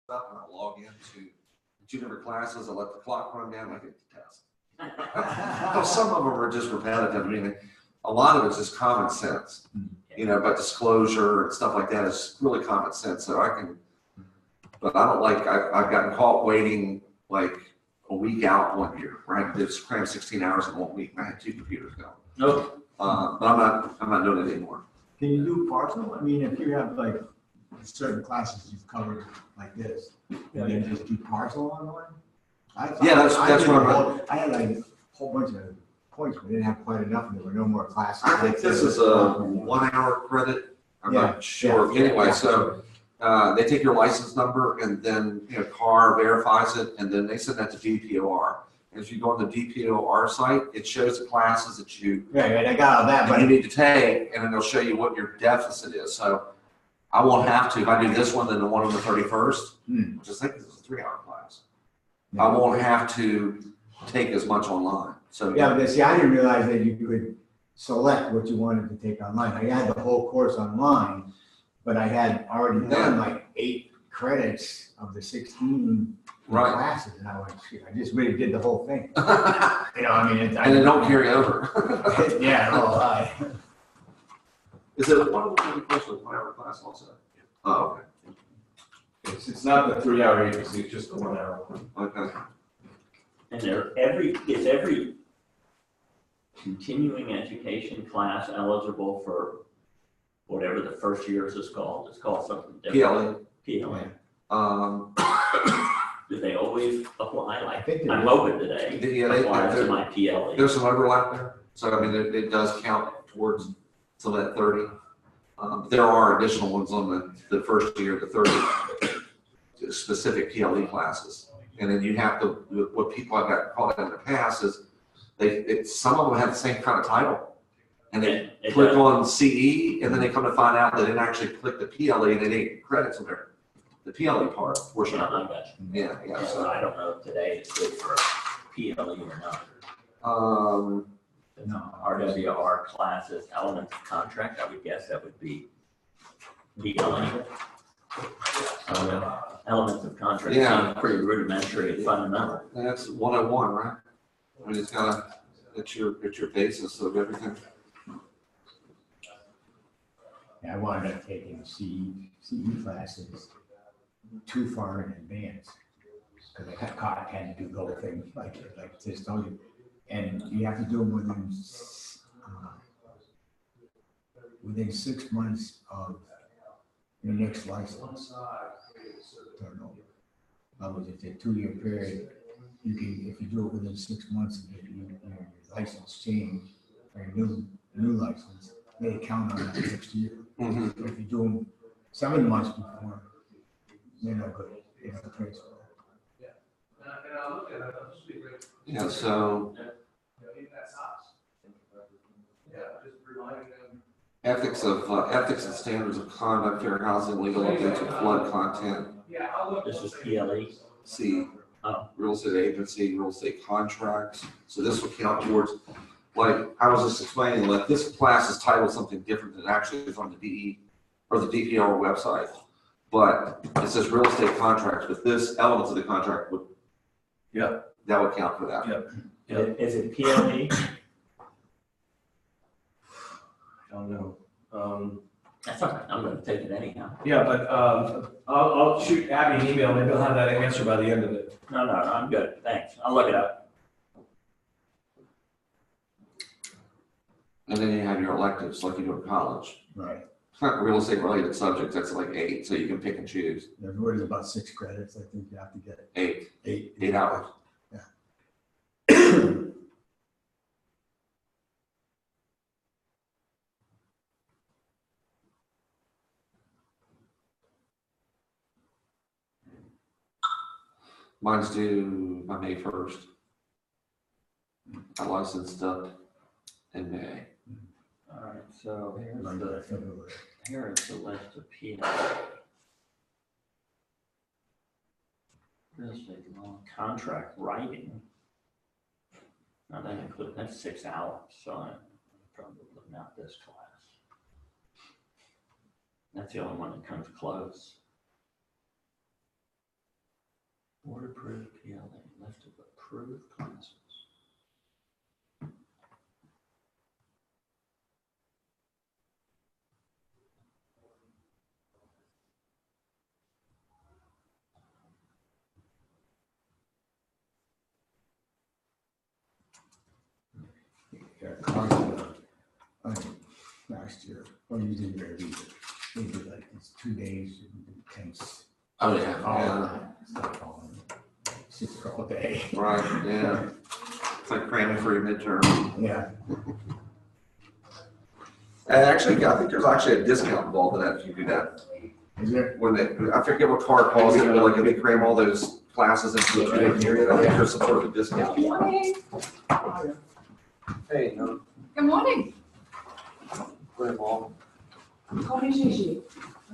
up and I log into 2 different classes. I let the clock run down. I get the test. Some of them are just repetitive. I mean, a lot of it's just common sense, you know, but disclosure and stuff like that is really common sense. So I can, but I don't like, I've gotten caught waiting like a week out one year, where I had to cram 16 hours in 1 week. I had 2 computers going. Nope. But I'm not doing it anymore. Can you do partial? I mean, if you have like certain classes you've covered like this, and then just do partial online? Yeah, that's what I had like a whole bunch of points, but we didn't have quite enough, and there were no more classes. I think this is a 1 hour credit. I'm not sure. Anyway, so they take your license number and then, you know, CAR verifies it, and then they send that to DPOR. As you go on the DPOR site, it shows the classes that you I got all that, but you need to take, and then they'll show you what your deficit is. So I won't have to, if I do this one, then the one on the 31st, which I think this is a 3-hour class. I won't have to take as much online. So yeah, but see, I didn't realize that you could select what you wanted to take online. I had the whole course online, but I had already done like 8 credits of the 16 classes, and I went, shoot, I just really did the whole thing. You know, I mean, and they don't carry over. Yeah, Is it one of the questions 1 hour class also? Oh, okay. It's not the 3-hour agency, it's just the 1 hour one. Okay. And is every continuing education class eligible for whatever the first year's is called? It's called something different. PLE. Do they always apply? Like, think they I'm do. open today. Yeah, Applies to my PLE. There's some overlap there. So, I mean, it does count towards some of that 30. There are additional ones on the first year, the 30 specific PLE classes. And then you have to, what people have got called in the past is some of them have the same kind of title. And they click on CE, and then they come to find out they didn't actually click the PLE, and they didn't get credits on there. The PLE part, portion of it. Yeah. So I don't know if today it's good for PLE or not. No. RWR classes, elements of contract, I would guess that would be PLE. Elements of contract, Yeah. seem pretty rudimentary and fundamental. That's 101, right? I mean, it's your basis of everything. Yeah, I wound up taking CE classes too far in advance, because I got caught had to do little things like this, told you, and you have to do them within 6 months of your next license. Turnover. That was a 2-year period. You can, if you do it within 6 months of your license change or your new license, they count on that next year. Mm-hmm. If you do them 7 months before, they're not good. They have to transfer. Yeah, so ethics and standards of conduct, fair housing, legal updates of flood content. This is PLE. See, Oh. real estate agency, real estate contracts. So this will count towards, like I was just explaining, like this class is titled something different than actually is on the DE or the DPR website. But it says real estate contracts, but this elements of the contract would, that would count for that. Is it PLE? I don't know. That's all right, I'm gonna take it anyhow. Yeah, but I'll shoot Abby an email, maybe I'll have that answer by the end of it. No, I'm good, thanks. I'll look it up. And then you have your electives like you do in college. Right. It's not real estate related subjects, that's like 8, so you can pick and choose. There's always about 6 credits. I think you have to get 8 8 hours. Yeah. Mine's due by May 1st. I licensed up in May. All right, so Under February. here is the list of PLE. Real estate law, contract writing. Now that includes, that's 6 hours, so I'm probably not this class. That's the only one that comes close. Board approved PLA, list of approved classes. Yeah, Carson, last year, or you did very good. They did like, it's 2 days, intense. Oh, yeah. Stuff on 6 all day. Right, yeah. It's like cramming for your midterm. Yeah. And actually, I think there's actually a discount involved in that if you do that. Is there? When they, I forget what card calls it, but like if they cram all those classes into a 2 day period, I think there's some sort of a discount. Good morning. Hey, no. Good morning. Grandma. Call me Gigi.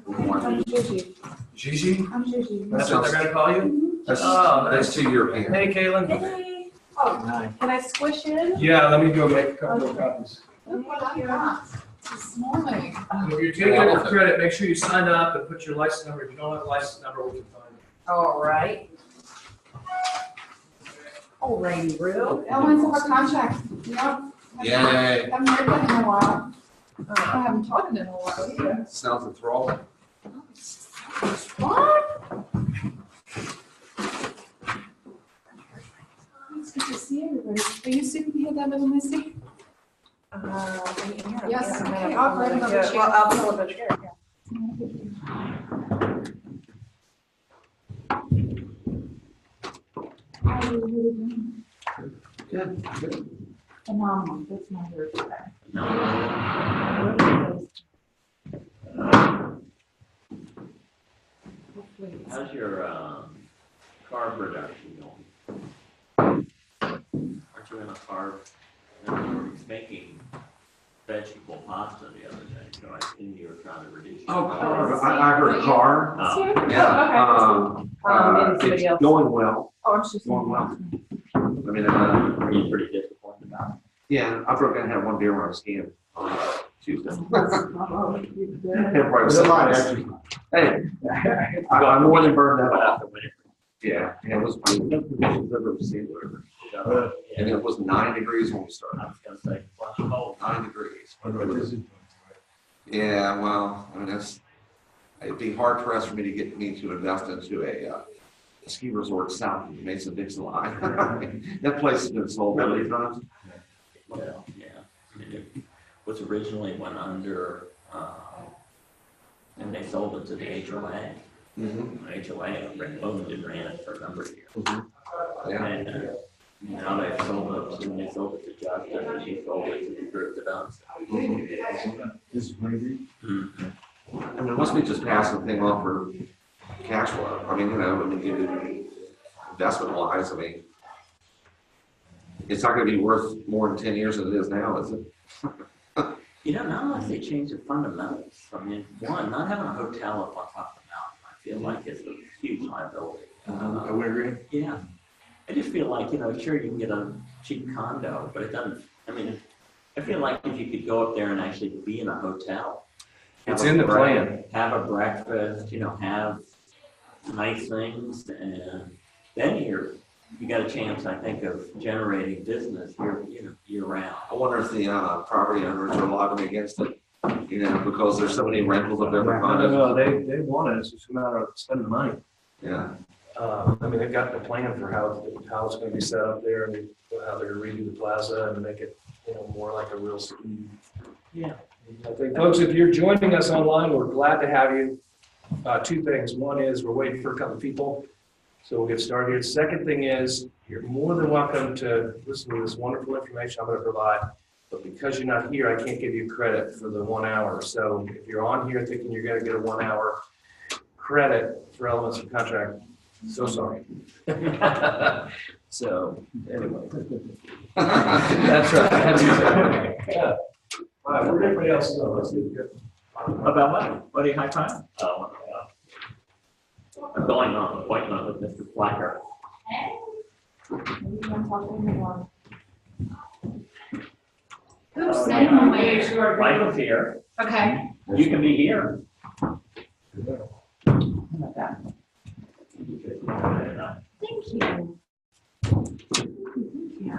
I'm Gigi. Gigi? I'm Gigi. That's what they're gonna call you? That's, Oh, that's to European. Hey, Caitlin. Hey. Oh, can I squish in? Yeah, let me go make a couple of copies. Look what I got this morning. If you're taking your credit, make sure you sign up and put your license number. If you don't have a license number, we can find it. All right. Oh, Rainy Roo. Ellen's on our contract. Yep. Yay. Haven't heard that in a while. I haven't taught it in a while either. Sounds enthralling. What? It's good to see everybody. Are you sitting here, that little missy? Yes, okay, I'll grab another chair. Well, I'll pull up a chair, How are you really doing? Good, good. Phenomenal. That's my word today. Hopefully it's- How's your carb reduction going? Aren't you in a carb? You were making vegetable pasta the other day, so I think you were trying to reduce. Oh, car. I heard car. Oh, Yeah. maybe somebody It's else. going well. Oh, I'm just. Going well. I mean, are you pretty disappointed about yeah, I broke in and had one beer when I was skiing on Tuesday. Good. Everybody was There's a lot, so actually. Hey, I more than burned that it? off. Out the winter. Yeah, and it was the best conditions I've ever seen. And Yeah, it was 9 degrees when we started. I was gonna say, flush cold. 9 degrees. Yeah, well, I mean, it'd be hard pressed for me to get me to invest into a ski resort south of Mesa Dixon line. That place has been sold many times. Well, yeah, I mean, it was originally went under, and they sold it to the HOA. HOA owned and ran it for a number of years. Yeah. And now they've sold it, and they sold it to Justin, and he sold it to the group that owns it. This is crazy. I mean, once we just pass the thing off for cash flow, I mean, you know, I mean, investment wise, I mean, it's not gonna be worth more than 10 years than it is now, is it? You know, not unless they change the fundamentals. I mean, one, not having a hotel up on top of the mountain, I feel like is a huge liability. I would agree. Yeah, I just feel like, you know, sure, you can get a cheap condo, but it doesn't, I mean, I feel like if you could go up there and actually be in a hotel. have It's a in the break- plan. Have a breakfast, you know, have nice things, and then you got a chance, I think, of generating business year round. I wonder if the property owners are lobbying against it, you know, because there's so many rentals of every condo. No, they want it, it's just a matter of spending the money. Yeah, I mean, they've got the plan for how it's gonna be set up there, and how they're gonna redo the plaza and make it, you know, more like a real ski. Yeah. I think, folks, if you're joining us online, we're glad to have you. 2 things. One is we're waiting for a couple of people, so we'll get started here. Second thing is you're more than welcome to listen to this wonderful information I'm going to provide. But because you're not here, I can't give you credit for the 1 hour. So if you're on here thinking you're going to get a 1 hour credit for elements of contract, so sorry. So anyway, that's right. That's right. Yeah. All right, where'd everybody else go? Let's get good. About what? What are you high five? Oh, I'm going on an appointment with Mr. Flacker. Who's saying on my age? Michael's here. Okay. You can be here. How about that? Thank Thank you.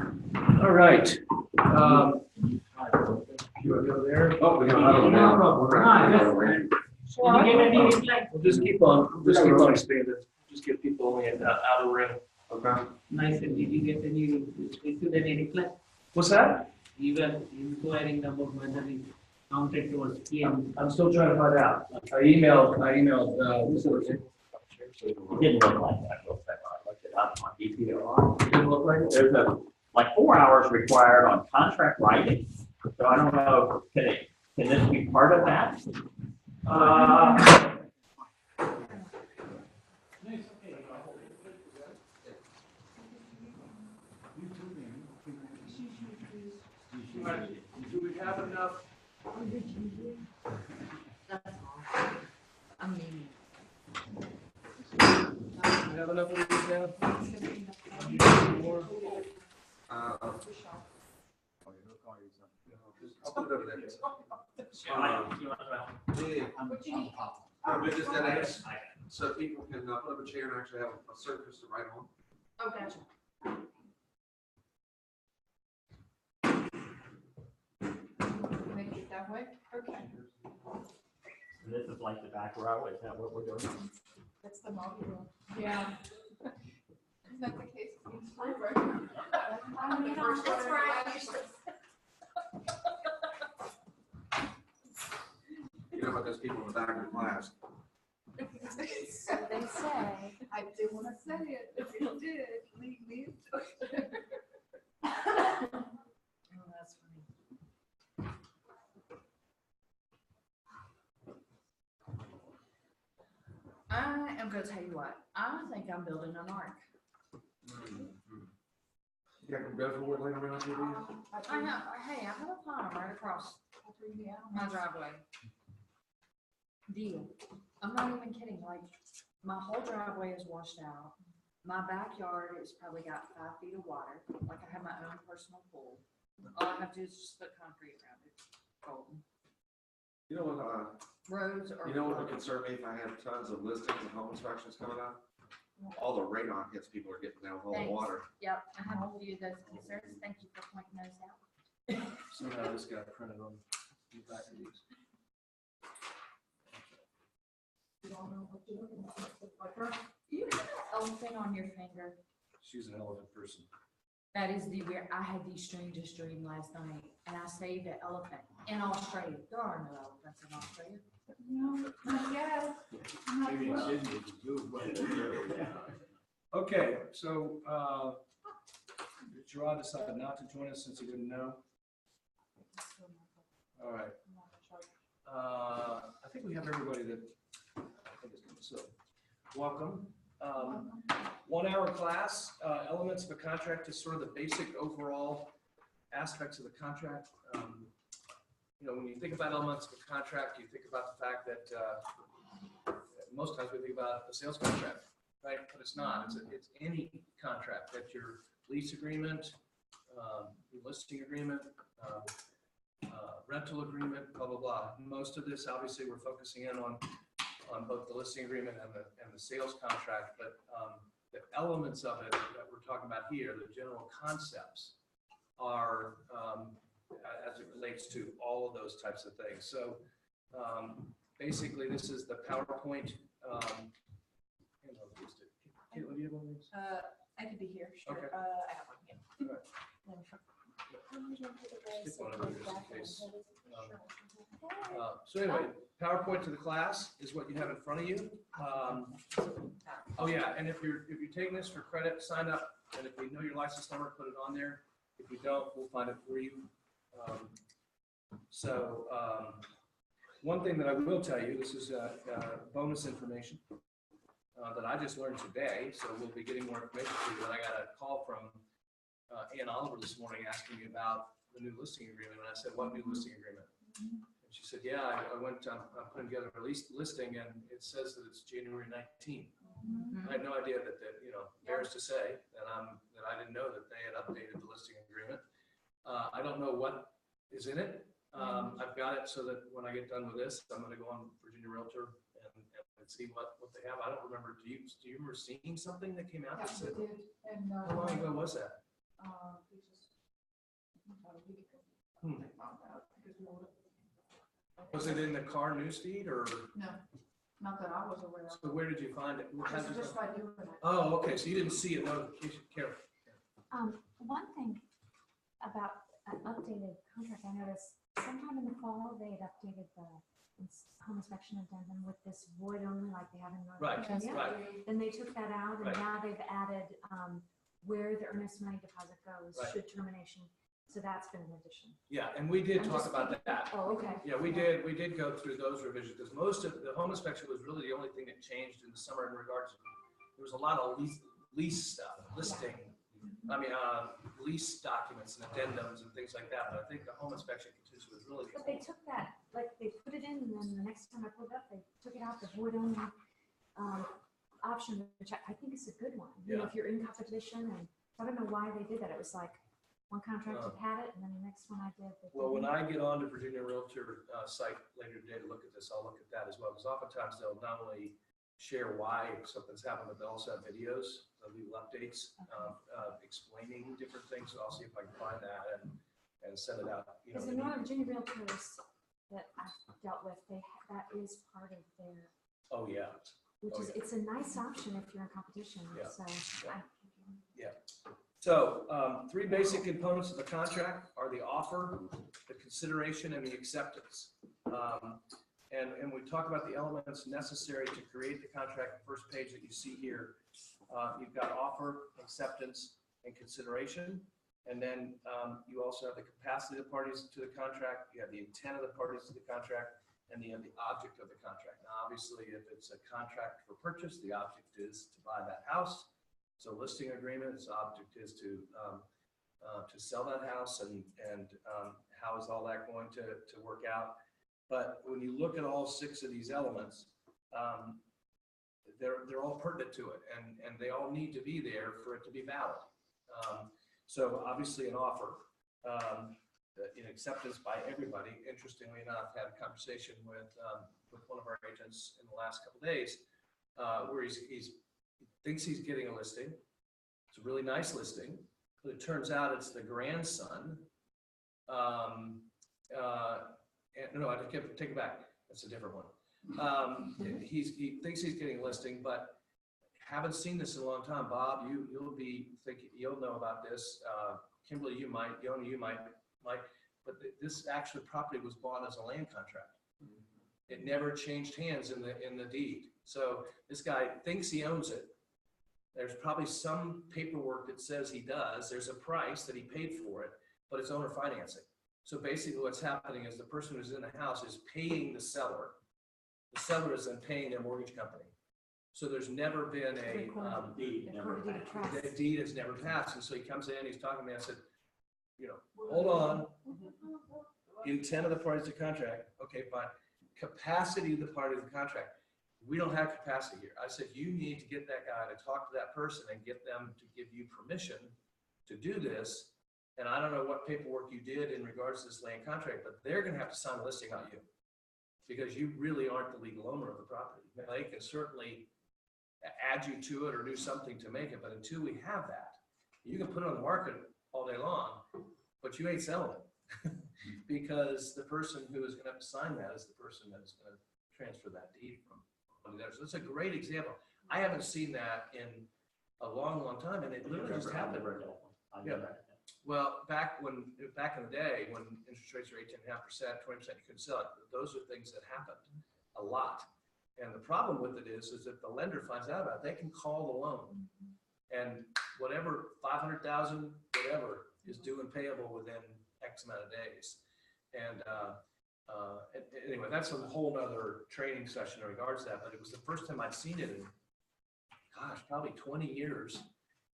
All right. You want to go there? Oh, we got another one now. We'll just keep on expanding. Just get people only out of the ring. Okay. Nice, and did you get any, into any reply? What's that? You were inquiring about whether it counted towards PM. I'm still trying to find out. I emailed, who's it? It didn't look like that real quick. I looked it up on DPR. Didn't look like it? There's like 4 hours required on contract writing. So I don't know, can this be part of that? Do we have enough? That's all. I mean. Do we have enough of these now? More? I'll put it over there. We just did it, so people can put up a chair and actually have a surface to write on. Oh, gotcha. Make it that way? Okay. And this is like the back row, is that what we're doing? That's the model. Yeah. Isn't that the case? That's right. You know about those people in the back of the class? So they say. I do want to say it. If you did, leave me. Oh, that's funny. I am going to tell you what. I think I'm building an ark. You got go for it laying around here, do you? I have. Hey, I have a pond right across my driveway. Deal. I'm not even kidding. Like, my whole driveway is washed out. My backyard has probably got 5 feet of water. Like, I have my own personal pool. All I have to do is just put concrete around it. Golden. You know what, Roads are. you know what would concern me if I had tons of listings and home inspections coming up? All the radon hits people are getting down with all the Thanks. water. Yep, I have a few of those concerns. Thank you for pointing those out. Somehow this got printed on the back of these. You have that elephant on your finger. She's an elephant person. That is the weird. I had the strangest dream last night, and I saved an elephant in Australia. There are no elephants in Australia. No, not yet. Maybe in Sydney, it's good. Okay, so, Gerard decided not to join us since he didn't know. All right. I think we have everybody that, I think it's good, so, welcome. 1 hour class, elements of a contract is sort of the basic overall aspects of the contract. You know, when you think about elements of a contract, you think about the fact that most times we think about a sales contract, right? But it's not. It's any contract. That's your lease agreement, your listing agreement, rental agreement, blah, blah, blah. Most of this, obviously, we're focusing in on both the listing agreement and the sales contract, but the elements of it that we're talking about here, the general concepts, are as it relates to all of those types of things. So basically, this is the PowerPoint. Caitlin, do you have one of these? I could be here. Sure. Okay. I have one. Yeah. All right. Skip one of those just in case. So anyway, PowerPoint to the class is what you have in front of you. Oh yeah, and if you're taking this for credit, sign up, and if we know your license number, put it on there. If we don't, we'll find it for you. One thing that I will tell you, this is bonus information that I just learned today, so we'll be getting more information for you. And I got a call from Ann Oliver this morning asking me about the new listing agreement, and I said, "What new listing agreement?" And she said, "Yeah, I went. I'm putting together a listing, and it says that it's January 19th." I had no idea that embarrassed to say that I didn't know that they had updated the listing agreement. I don't know what is in it. I've got it so that when I get done with this, I'm going to go on Virginia Realtor and and see what they have. I don't remember, do you remember seeing something that came out that Yeah, said, we did, and, how long ago was that? we just, about a week ago. Hmm. I found out because we ordered. Was it in the car newsfeed or, No, not that I was aware of. so where did you find it? Just by doing it. Oh, okay, so you didn't see a notification, Carol. One thing about an updated contract, I noticed sometime in the fall, they had updated the home inspection addendum with this void only like they have in Northern Right, Virginia. right. Then they took that out and Right. now they've added, where the earnest money deposit goes Right. should termination. So that's been an addition. Yeah, and we did I'm talk just about thinking- that. Oh, okay. Yeah, we did go through those revisions, because most of the home inspection was really the only thing that changed in the summer in regards to, there was a lot of lease stuff, listing, lease documents and addendums and things like that, but I think the home inspection continues was really. But they took that, like they put it in and then the next time I pulled up, they took it out, the void only, option, which I think is a good one. You know, Yeah. if you're in competition, and I don't know why they did that. It was like one contractor had it and then the next one I did. they Well, when didn't. I get on to Virginia Realtor site later today to look at this, I'll look at that as well, because oftentimes they'll not only share why something's happened, but they'll also have videos, legal updates, explaining different things. So I'll see if I can find that and send it out. You know, Because the Northern Virginia Realtors that I've dealt with, that is part of their, oh, yeah. which Oh, is, yeah. it's a nice option if you're in competition, Yeah. so. Yeah. So, three basic components of the contract are the offer, the consideration, and the acceptance. And we talk about the elements necessary to create the contract, the first page that you see here. You've got offer, acceptance, and consideration. And then you also have the capacity of the parties to the contract, you have the intent of the parties to the contract, and you have the object of the contract. Now, obviously, if it's a contract for purchase, the object is to buy that house. So listing agreement, its object is to sell that house, and how is all that going to work out? But when you look at all six of these elements, they're all pertinent to it, and they all need to be there for it to be valid. So obviously an offer, in acceptance by everybody. Interestingly enough, had a conversation with one of our agents in the last couple of days, where he thinks he's getting a listing. It's a really nice listing, but it turns out it's the grandson. No, I take it back. That's a different one. He thinks he's getting a listing, but haven't seen this in a long time. Bob, you'll know about this. Kimberly, you might. Yoni, you might. But this actual property was bought as a land contract. It never changed hands in the deed. So this guy thinks he owns it. There's probably some paperwork that says he does. There's a price that he paid for it, but it's owner financing. So basically what's happening is the person who's in the house is paying the seller. The seller is then paying their mortgage company. So there's never been a Deed never Recorded deed of trust. the deed has never passed. And so he comes in, he's talking to me, I said, hold on. Intent of the parties to contract. Okay, fine. Capacity of the party to the contract. We don't have capacity here. I said, you need to get that guy to talk to that person and get them to give you permission to do this. And I don't know what paperwork you did in regards to this land contract, but they're going to have to sign a listing on you because you really aren't the legal owner of the property. Now, they can certainly add you to it or do something to make it, but until we have that, you can put it on the market all day long, but you ain't selling it because the person who is going to have to sign that is the person that is going to transfer that deed from there. So it's a great example. I haven't seen that in a long, long time, and it literally just happened. Well, back in the day when interest rates were 18.5%, 20%, you couldn't sell it. Those are things that happened a lot. And the problem with it is if the lender finds out about it, they can call the loan, and whatever 500,000, whatever is due and payable within X amount of days. And anyway, that's a whole nother training session in regards to that. But it was the first time I'd seen it in, gosh, probably 20 years,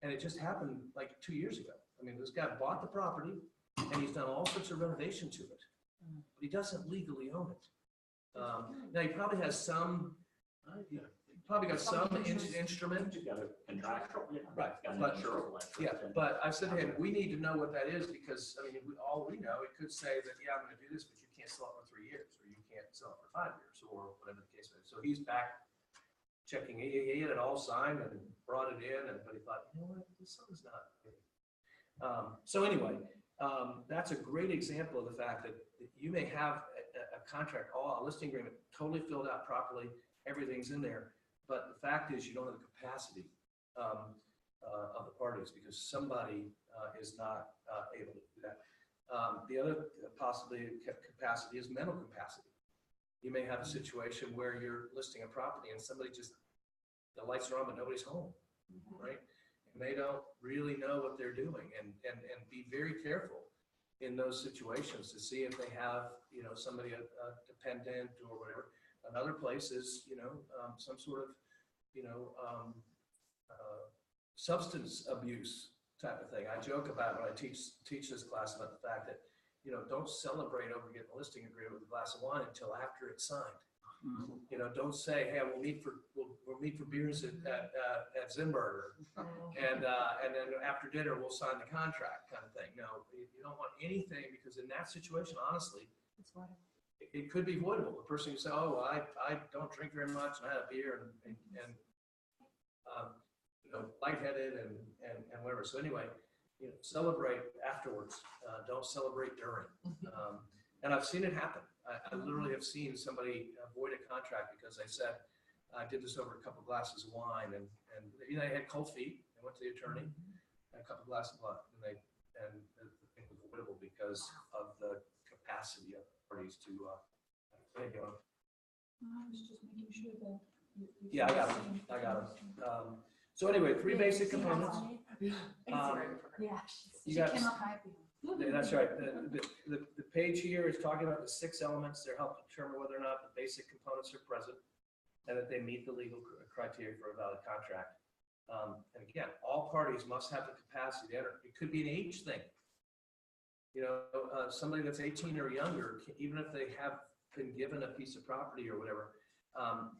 and it just happened like 2 years ago. I mean, this guy bought the property, and he's done all sorts of renovation to it, but he doesn't legally own it. Now he probably has some. He probably got some instrument. You got a contractual. Right, but I said to him, we need to know what that is because, I mean, all we know, it could say that, yeah, I'm going to do this, but you can't sell it for 3 years, or you can't sell it for 5 years, or whatever the case is. So he's back checking, he had it all signed and brought it in, but he thought, you know what, this something's not right. So anyway, that's a great example of the fact that you may have a contract, a listing agreement totally filled out properly, everything's in there, but the fact is you don't have the capacity of the parties because somebody is not able to do that. The other possibly capacity is mental capacity. You may have a situation where you're listing a property and somebody just, the lights are on, but nobody's home, right? And they don't really know what they're doing, and be very careful in those situations to see if they have, you know, somebody, a dependent or whatever. Another place is, you know, some sort of, you know, substance abuse type of thing. I joke about when I teach this class about the fact that, you know, don't celebrate over getting a listing agreement with a glass of wine until after it's signed. You know, don't say, hey, we'll meet for beers at Zimberger, and then after dinner we'll sign the contract, kind of thing. No, you don't want anything, because in that situation, honestly, it could be voidable. The person can say, oh, well, I don't drink very much, and I had a beer, and you know, lightheaded and whatever. So anyway, you know, celebrate afterwards. Don't celebrate during. And I've seen it happen. I literally have seen somebody avoid a contract because they said, I did this over a couple of glasses of wine, and you know, they had cold feet. They went to the attorney, had a couple of glasses of wine, and the thing was avoidable because of the capacity of parties to. There you go. I was just making sure that. Yeah, I got it. So anyway, 3 basic components. Yeah. You got. Yeah, that's right. The page here is talking about the 6 elements that help determine whether or not the basic components are present and that they meet the legal criteria for a valid contract. And again, all parties must have the capacity to enter. It could be an age thing. You know, somebody that's 18 or younger, even if they have been given a piece of property or whatever,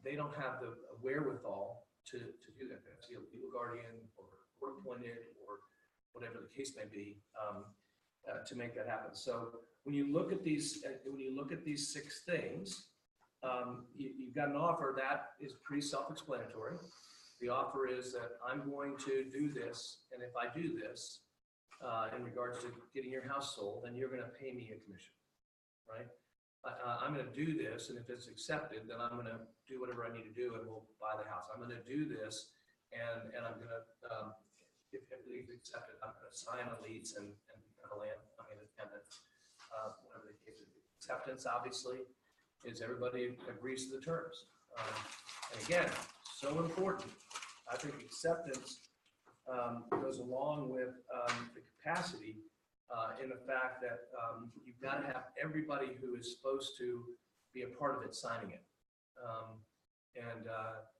they don't have the wherewithal to do that. They have to be a legal guardian or appointed or whatever the case may be. To make that happen. So when you look at these 6 things, you've got an offer that is pretty self-explanatory. The offer is that I'm going to do this, and if I do this, in regards to getting your house sold, then you're going to pay me a commission, right? I'm going to do this, and if it's accepted, then I'm going to do whatever I need to do, and we'll buy the house. I'm going to do this, and I'm going to, if it's accepted, I'm going to sign a lease and a land, whatever the case is. Acceptance, obviously, is everybody agrees to the terms. And again, so important. I think acceptance goes along with the capacity in the fact that you've got to have everybody who is supposed to be a part of it signing it. And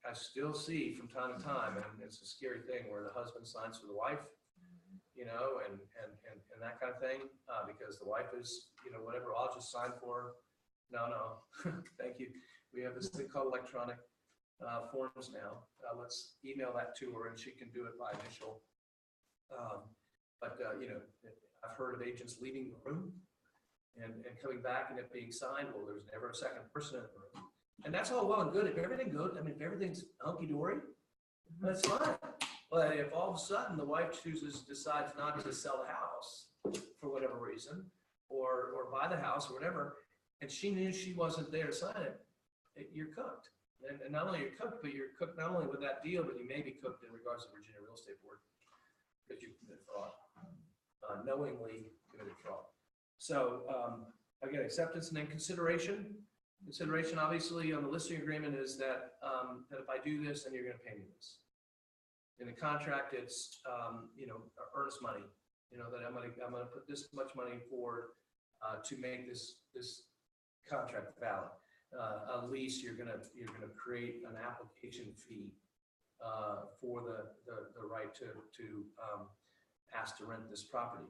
I still see from time to time, and it's a scary thing, where the husband signs for the wife, you know, and that kind of thing, because the wife is, you know, whatever, I'll just sign for her. No, thank you. We have this thing called electronic forms now. Let's email that to her, and she can do it by initial. You know, I've heard of agents leaving the room and coming back and it being signed. Well, there's never a second person in the room. And that's all well and good. If everything good, I mean, if everything's hunky-dory, that's fine. But if all of a sudden the wife decides not to sell the house for whatever reason, or buy the house or whatever, and she knew she wasn't there to sign it, you're cooked. And not only you're cooked, but you're cooked not only with that deal, but you may be cooked in regards to Virginia Real Estate Board because you committed fraud, knowingly committed fraud. So again, acceptance and then consideration. Consideration, obviously, on the listing agreement is that that if I do this, then you're going to pay me this. In the contract, it's you know, earnest money. You know, that I'm going to put this much money forward to make this contract valid. A lease, you're going to create an application fee for the right to ask to rent this property.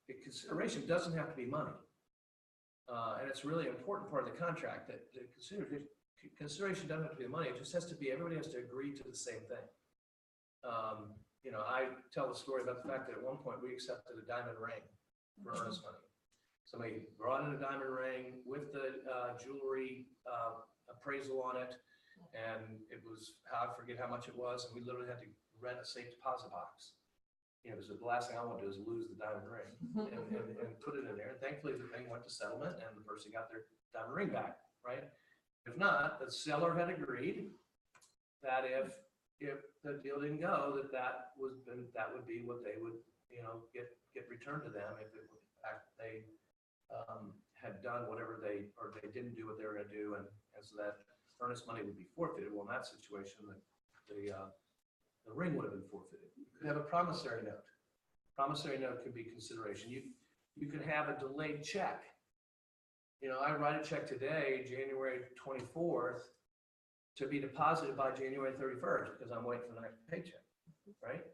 The consideration doesn't have to be money. And it's a really important part of the contract that the consideration doesn't have to be the money. It just has to be, everybody has to agree to the same thing. You know, I tell the story about the fact that at one point we accepted a diamond ring for earnest money. Somebody brought in a diamond ring with the jewelry appraisal on it, And it was, I forget how much it was, and we literally had to rent a safe deposit box. You know, because the last thing I want to do is lose the diamond ring and put it in there. And thankfully, the thing went to settlement and the person got their diamond ring back, right? If not, the seller had agreed that if the deal didn't go, that would be what they would, you know, get returned to them if it was, in fact, they had done whatever they didn't do what they were going to do, and so that earnest money would be forfeited. Well, in that situation, the ring would have been forfeited. You could have a promissory note. Promissory note could be consideration. You could have a delayed check. You know, I write a check today, January 24th, to be deposited by January 31st because I'm waiting for the next paycheck, right?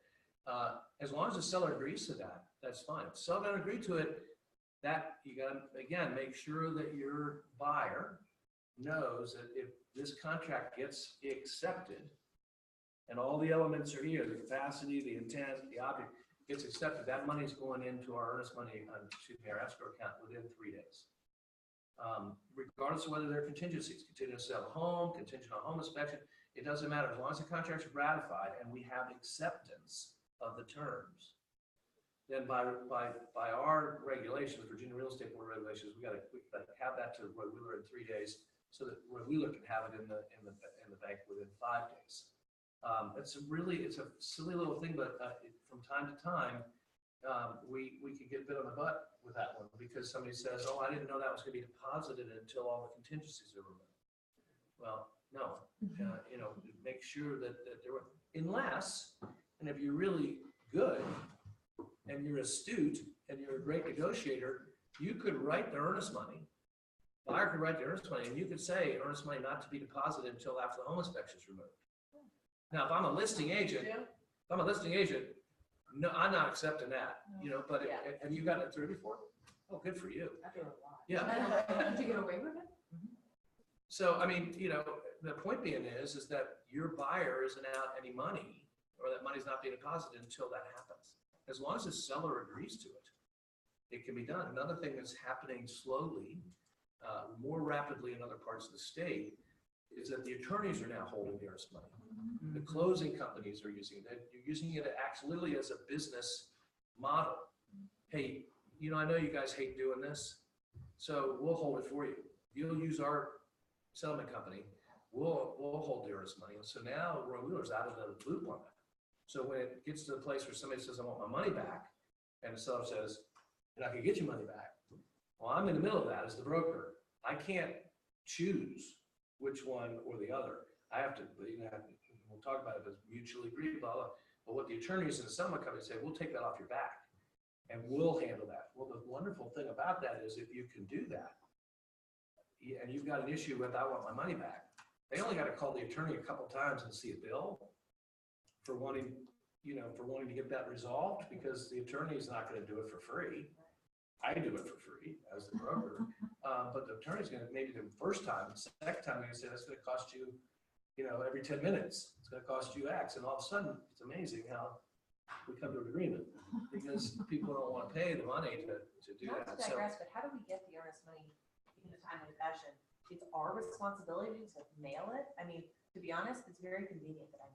As long as the seller agrees to that, that's fine. If the seller doesn't agree to it, that you got to, again, make sure that your buyer knows that if this contract gets accepted and all the elements are here, the capacity, the intent, the object gets accepted, that money is going into our earnest money, our escrow account within 3 days. Regardless of whether they're contingencies, contingent to sell a home, contingent on home inspection, it doesn't matter. As long as the contract's ratified and we have acceptance of the terms, then by our regulations, Virginia Real Estate Board regulations, we got to have that to Roy Wheeler in 3 days, so that Roy Wheeler can have it in the bank within 5 days. It's a silly little thing, but from time to time, we could get bit on the butt with that one because somebody says, "Oh, I didn't know that was going to be deposited until all the contingencies are removed." Well, no, you know, make sure that there were, unless, and if you're really good and you're astute and you're a great negotiator, you could write the earnest money. Buyer could write the earnest money, and you could say earnest money not to be deposited until after the home inspection is removed. Now, if I'm a listing agent, no, I'm not accepting that, you know, but have you gotten it through before? Oh, good for you. I do it a lot. Yeah. Did you get away with it? So, I mean, you know, the point being is that your buyer isn't out any money, or that money's not being deposited until that happens. As long as the seller agrees to it, it can be done. Another thing that's happening slowly, more rapidly in other parts of the state, is that the attorneys are now holding the earnest money. The closing companies are using it. You're using it literally as a business model. Hey, you know, I know you guys hate doing this, so we'll hold it for you. You'll use our settlement company. We'll hold the earnest money. And so now Roy Wheeler's out of the loop on that. So when it gets to the place where somebody says, "I want my money back," and the seller says, "And I can get your money back," well, I'm in the middle of that as the broker. I can't choose which one or the other. I have to, you know, we'll talk about it as mutually agreed, blah, blah. But what the attorneys and the settlement company say, "We'll take that off your back and we'll handle that." Well, the wonderful thing about that is if you can do that, and you've got an issue with, "I want my money back," they only got to call the attorney a couple times and see a bill for wanting to get that resolved, because the attorney is not going to do it for free. I do it for free as the broker, but the attorney's going to, maybe the first time, the second time, they're going to say, "That's going to cost you, you know, every 10 minutes, it's going to cost you X." And all of a sudden, it's amazing how we come to an agreement, because people don't want to pay the money to do Not that. to So, digress, but how do we get the earnest money in a timely fashion? It's our responsibility to mail it. I mean, to be honest, it's very convenient that I'm.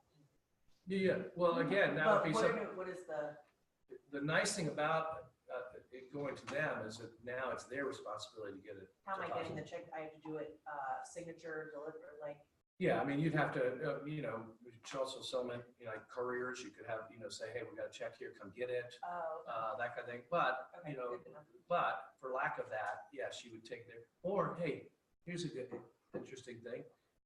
yeah, well, again, that would be But something. what is The nice thing about it going to them is that now it's their responsibility to get it. how am I getting the deposited. check? I have to do it, signature, deliver, like, Yeah, I mean, you'd have to, you know, we should also settlement, you know, like couriers, you could have, you know, say, "Hey, we got a check here, come get it," that kind of thing. But, okay, you know, good to know. but for lack of that, yes, you would take their, or hey, here's a good, interesting thing.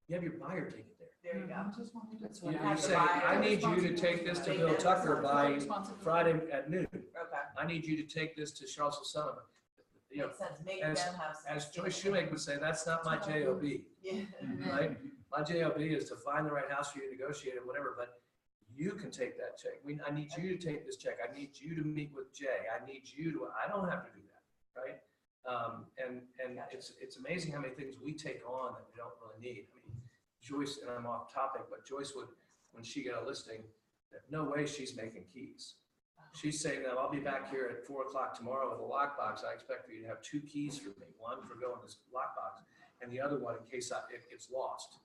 You have your buyer take it there. There you go. That's You what have you to say, buy it. "I need you to take this to Take Bill that Tucker by responsibility. Friday at noon. Okay, I need you to take this to Charlottesville Sullivan." You know, makes sense. Make as- them have. some as Joyce skin in it. Shoemaker would say, "That's not my job, Yeah. right? My job is to find the right house for you, negotiate it, whatever, but you can take that check. I need you to take this check. I need you to meet with Jay. I need you to," I don't have to do that, right? And Gotcha. it's amazing how many things we take on that we don't really need. I mean, Joyce, and I'm off topic, but Joyce would, when she got a listing, no way she's making keys. She's saying that, "I'll be back here at 4 o'clock tomorrow with a lockbox. I expect for you to have 2 keys for me, one for going to this lockbox and the other one in case it gets lost."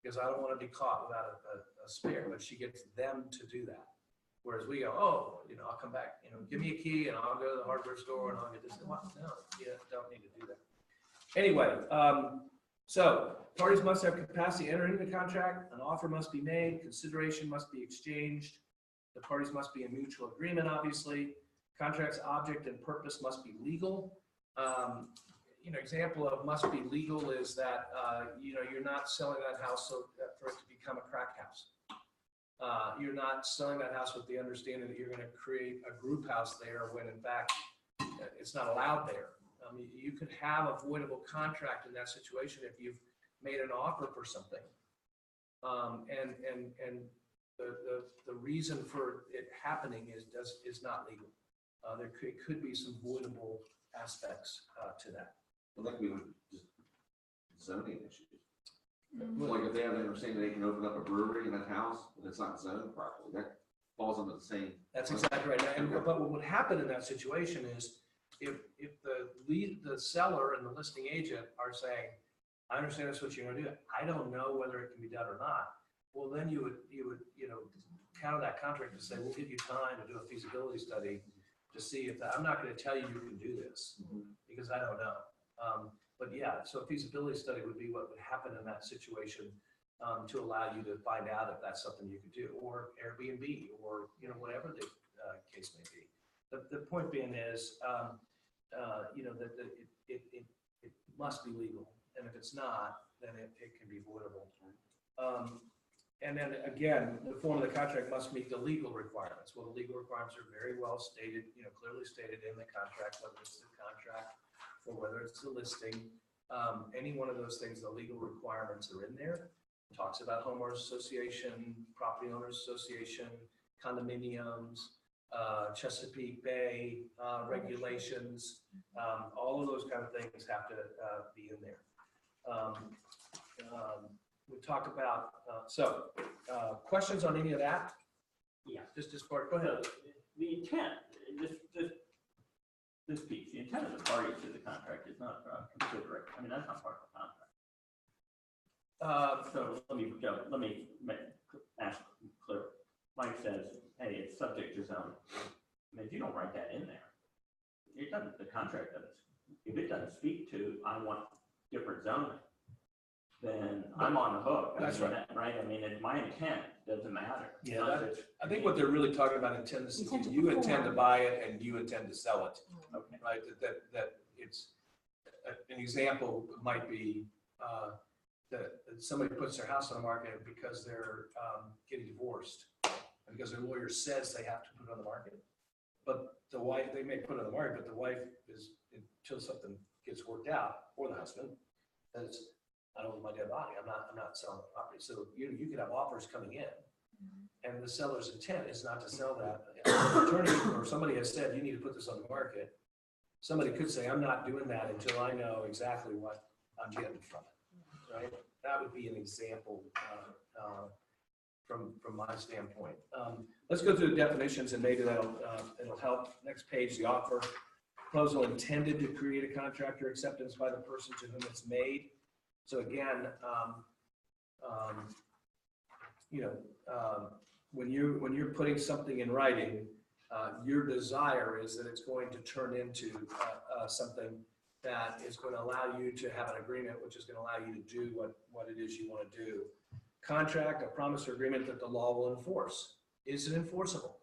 because I don't want to be caught without a spare, but she gets them to do that. Whereas we go, oh, I'll come back, give me a key and I'll go to the hardware store and I'll get this. No, you don't need to do that. Anyway, so parties must have capacity to enter into the contract, an offer must be made, consideration must be exchanged, the parties must be in mutual agreement, obviously, contract's object and purpose must be legal. Example of must be legal is that, you're not selling that house for it to become a crack house. You're not selling that house with the understanding that you're going to create a group house there when in fact it's not allowed there. You could have a voidable contract in that situation if you've made an offer for something. And the reason for it happening is not legal. There could be some voidable aspects to that. Well, that could be just zoning issues. Like if they have an understanding they can open up a brewery in that house, but it's not zoned properly, that falls under the same. That's exactly right. But what would happen in that situation is if the seller and the listing agent are saying, I understand that's what you're going to do. I don't know whether it can be done or not. Well, then you would counter that contract to say, we'll give you time to do a feasibility study to see if I'm not going to tell you you can do this because I don't know. But yeah, so a feasibility study would be what would happen in that situation to allow you to find out if that's something you could do, or Airbnb, or whatever the case may be. The point being is, that it must be legal, and if it's not, then it can be voidable. And then again, the form of the contract must meet the legal requirements. Well, the legal requirements are very well stated, clearly stated in the contract, whether it's the contract or whether it's the listing. Any one of those things, the legal requirements are in there. It talks about homeowners association, property owners association, condominiums, Chesapeake Bay regulations. All of those kind of things have to be in there. We talked about, questions on any of that? Yeah. Just as part, go ahead. The intent, this piece, the intent of the parties to the contract is not consideration. I mean, that's not part of the contract. So let me ask clear. Mike says, hey, it's subject to zoning. I mean, if you don't write that in there, it doesn't, the contract doesn't, if it doesn't speak to, I want different zoning, then I'm on the hook. That's right. Right? I mean, my intent doesn't matter. Yeah, I think what they're really talking about intent is you intend to buy it and you intend to sell it. Okay. Right, that it's, an example might be that somebody puts their house on the market because they're getting divorced, and because their lawyer says they have to put it on the market. But the wife, they may put it on the market, but the wife is, until something gets worked out, or the husband, says, I don't want my dead body, I'm not selling the property. So you could have offers coming in, and the seller's intent is not to sell that. If the attorney or somebody has said, you need to put this on the market, somebody could say, I'm not doing that until I know exactly what I'm getting from it, right? That would be an example from my standpoint. Let's go through the definitions, and maybe it'll help. Next page, the offer. Proposal intended to create a contract or acceptance by the person to whom it's made. So again, when you're putting something in writing, your desire is that it's going to turn into something that is going to allow you to have an agreement, which is going to allow you to do what it is you want to do. Contract, a promise or agreement that the law will enforce. Is it enforceable?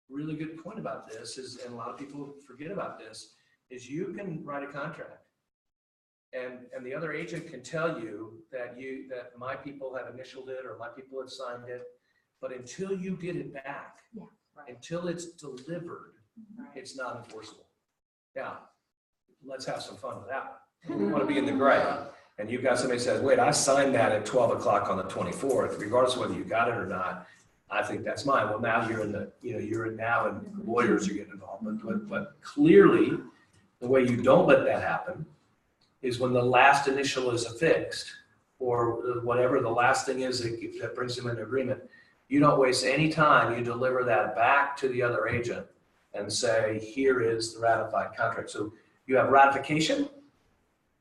Really good point about this is, and a lot of people forget about this, is you can write a contract, and the other agent can tell you that my people have initialed it or my people have signed it, but until you get it back, until it's delivered, it's not enforceable. Now, let's have some fun with that. We want to be in the gray. And you've got somebody who says, wait, I signed that at 12 o'clock on the 24th, regardless of whether you got it or not. I think that's mine. Well, now you're in the, and lawyers are getting involved. But clearly, the way you don't let that happen is when the last initial is affixed, or whatever the last thing is that brings them into agreement. You don't waste any time. You deliver that back to the other agent and say, here is the ratified contract. So you have ratification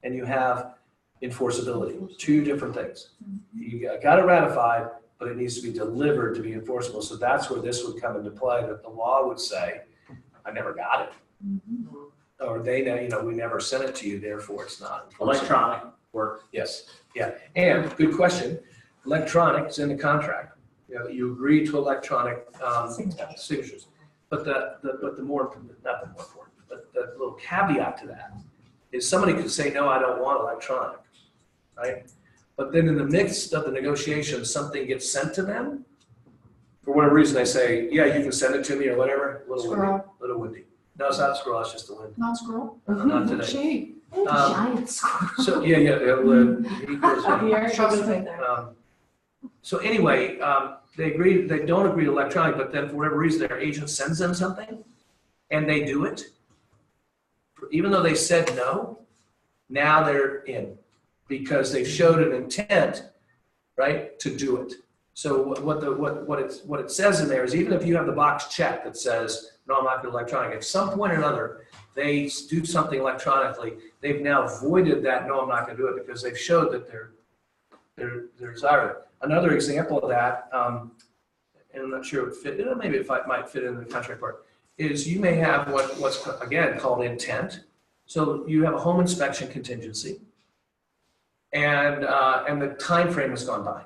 and you have enforceability, two different things. You got it ratified, but it needs to be delivered to be enforceable. So that's where this would come into play, that the law would say, I never got it. Or they know, you know, we never sent it to you, therefore it's not enforceable. Electronic work. Yes, yeah. And good question, electronic is in the contract. You know, you agree to electronic signatures. But the more, not the more important, but the little caveat to that is somebody could say, no, I don't want electronic, right? But then in the midst of the negotiation, something gets sent to them. For whatever reason, they say, yeah, you can send it to me or whatever. Little windy. No, it's not a squirrel, it's just the wind. Not squirrel? Not today. Sheep. Giant squirrel. So, yeah, he goes, so anyway, they don't agree to electronic, but then for whatever reason, their agent sends them something and they do it. Even though they said no, now they're in because they showed an intent, right, to do it. So what it says in there is even if you have the box checked that says, no, I'm not going to electronic, at some point or another, they do something electronically, they've now voided that, no, I'm not going to do it because they've showed that they're desirous. Another example of that, and I'm not sure it would fit, maybe it might fit in the contract part, is you may have what's again called intent. So you have a home inspection contingency, and the time frame has gone by,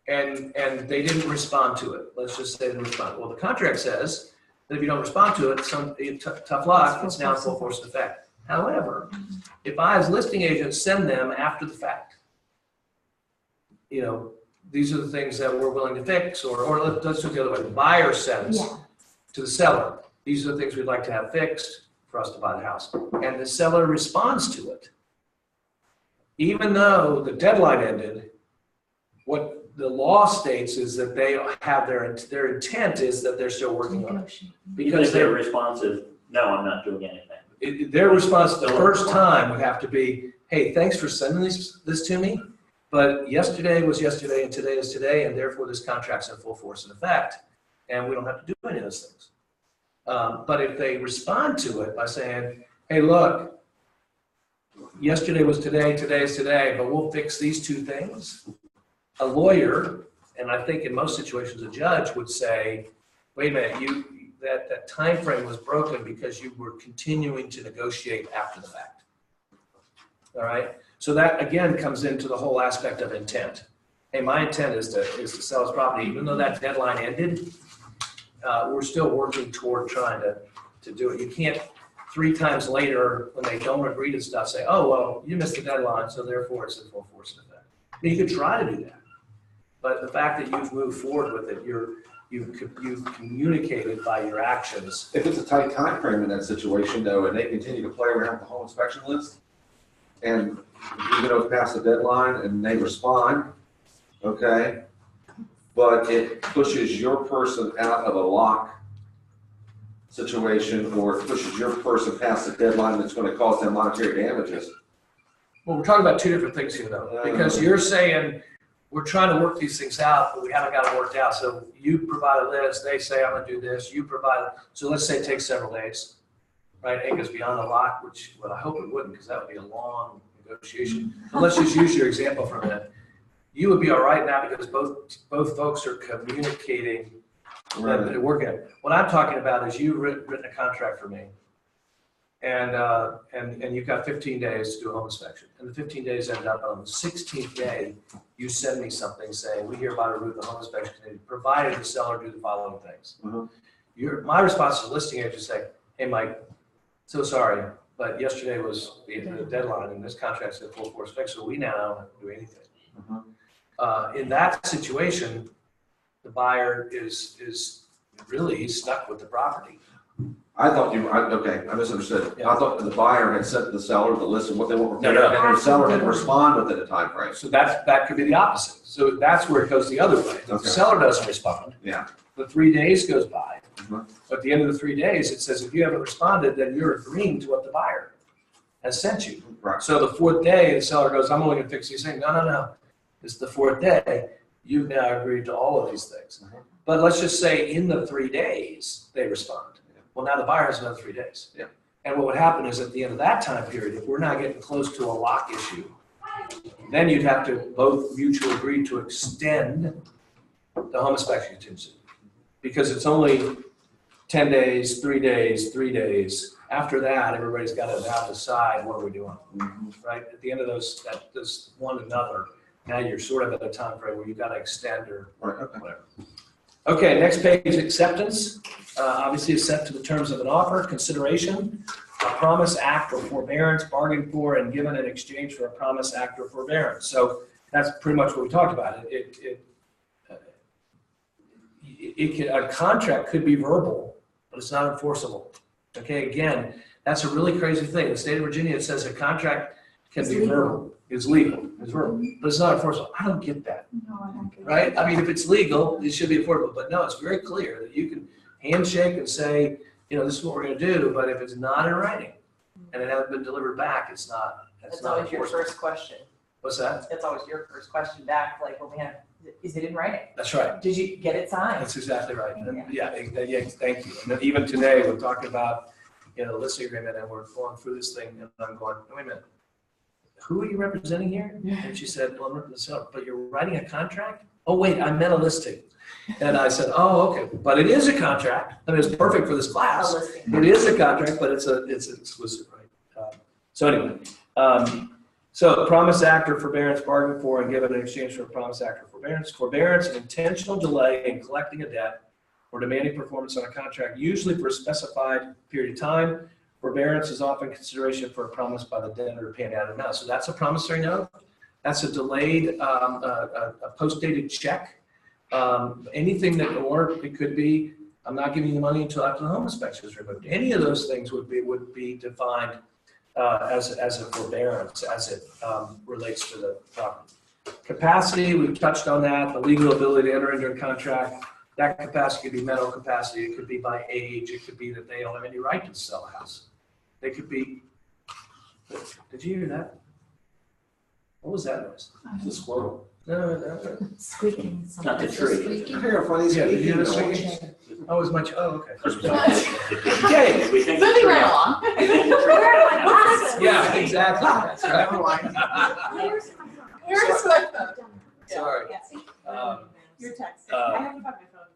and they didn't respond to it. Let's just say they didn't respond. Well, the contract says that if you don't respond to it, tough luck, it's now in full force and effect. However, if I as listing agent send them after the fact, you know, these are the things that we're willing to fix, or let's do it the other way. The buyer sends to the seller, these are the things we'd like to have fixed for us to buy the house. And the seller responds to it. Even though the deadline ended, what the law states is that they have their intent is that they're still working on it. Because their response is, no, I'm not doing anything. Their response the first time would have to be, hey, thanks for sending this to me, but yesterday was yesterday and today is today, and therefore this contract's in full force and effect, and we don't have to do any of those things. But if they respond to it by saying, hey, look, yesterday was today, today is today, but we'll fix these two things, a lawyer, and I think in most situations a judge would say, wait a minute, that time frame was broken because you were continuing to negotiate after the fact. All right? So that again comes into the whole aspect of intent. Hey, my intent is to sell this property, even though that deadline ended, we're still working toward trying to do it. You can't 3 times later when they don't agree to stuff say, oh, well, you missed the deadline, so therefore it's in full force and effect. I mean, you could try to do that. But the fact that you've moved forward with it, you've communicated by your actions. If it's a tight time frame in that situation though, and they continue to play around with the home inspection list, and even though it's past the deadline and they respond, okay, but it pushes your person out of a lock situation, or it pushes your person past the deadline that's going to cause them monetary damages. Well, we're talking about 2 different things here though, because you're saying we're trying to work these things out, but we haven't got it worked out. So you provide a list, they say I'm going to do this, you provide it. So let's say it takes several days, right? It goes beyond the lock, which, well, I hope it wouldn't, because that would be a long negotiation. But let's just use your example for a minute. You would be all right now because both folks are communicating that they're working it. What I'm talking about is you've written a contract for me, and you've got 15 days to do a home inspection. And the 15 days end up on the 16th day, you send me something saying, we hereby remove the home inspection committee, provided the seller do the following things. My response to the listing agent is say, hey, Mike, so sorry, but yesterday was the deadline, and this contract's in full force effect, so we now don't have to do anything. In that situation, the buyer is really stuck with the property. I thought I misunderstood. Yeah. I thought the buyer had sent the seller the list of what they want No, repaired, no. and the seller didn't respond within a time frame. So that could be the opposite. So that's where it goes the other way. The Okay. seller doesn't respond. Yeah. The 3 days goes by. Mhm. But at the end of the 3 days, it says if you haven't responded, then you're agreeing to what the buyer has sent you. Right. So the 4th day, the seller goes, I'm only going to fix these things. No. It's the 4th day. You've now agreed to all of these things. Mhm. But let's just say in the 3 days, they respond. Well, now the buyer has another 3 days. Yeah. And what would happen is at the end of that time period, if we're not getting close to a lock issue, Then you'd have to both mutually agree to extend the home inspection contingency. Because it's only 10 days, 3 days, 3 days. After that, everybody's got to now decide what are we doing, right? At the end of those one another, now you're sort of at a time frame where you've got to extend or Right, okay. whatever. Okay, next page, acceptance. Obviously, is set to the terms of an offer, consideration, a promise, act, or forbearance, bargained for and given in exchange for a promise, act, or forbearance. So that's pretty much what we talked about. A contract could be verbal, but it's not enforceable. Okay, again, that's a really crazy thing. In the state of Virginia, it says a contract can be verbal, it's legal, it's verbal, but it's not enforceable. I don't get that. No, I don't get Right? I mean, if it's legal, it should be affordable, but no, it's very clear that you can handshake and say, this is what we're gonna do, but if it's not in writing and it hasn't been delivered back, it's not That's always your enforceable. first question. What's that? That's always your first question back, like when we have, is it in writing? That's right. Did you get it signed? That's exactly right. And yeah, thank you. And then even today, we're talking about, the listing agreement and we're going through this thing and I'm going, wait a minute, who are you representing here? And she said, well, I'm representing, but you're writing a contract? Oh, wait, I meant a listing. And I said, oh, okay, but it is a contract. I mean, it's perfect for this A class. listing. It is a contract, but it's an exclusive, right? So anyway, so promise, act, or forbearance bargained for and given in exchange for a promise, act, or forbearance. Forbearance, an intentional delay in collecting a debt or demanding performance on a contract, usually for a specified period of time. Forbearance is often consideration for a promise by the debtor to pay an added amount. So that's a promissory note. That's a delayed, a post-dated check. Anything that, or it could be, I'm not giving you the money until after the home inspection is removed. Any of those things would be defined as a forbearance as it relates to the property. Capacity, we've touched on that. The legal ability to enter into a contract. That capacity could be mental capacity. It could be by age. It could be that they don't have any right to sell a house. They could be. Did you hear that? What was that noise? It's a squirrel. No. Squeaking. Not the tree. I hear a funny Yeah, did you hear squeaking this noise. squeaking? Oh, it was much. Oh, okay. Okay. We think Moving right along. Yeah, exactly. That's right. Where's my phone? Here's my phone. Sorry. Yeah. You're texting. Uh, I haven't got my phone.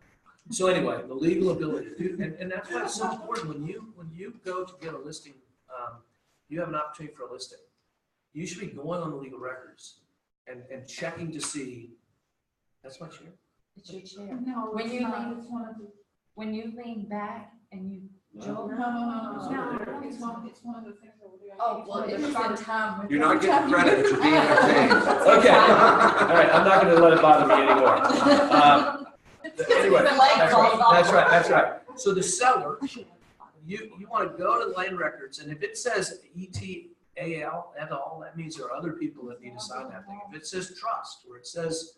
So anyway, the legal ability to do, and that's why it's so important when you go to get a listing, you have an opportunity for a listing. You should be going on the legal records and checking to see. That's my chair. It's your chair. No, When it's you not. lean- It's one of the, When you lean back and you no, jolt. it's one of the things that we're doing. Oh, well, it is on time. You're not getting credit for being entertained. Okay. All right, I'm not going to let it bother me anymore. Anyway, that's right. So the seller, you want to go to the land records, and if it says ETAL et al., that means there are other people that need to sign that thing. If it says trust, or it says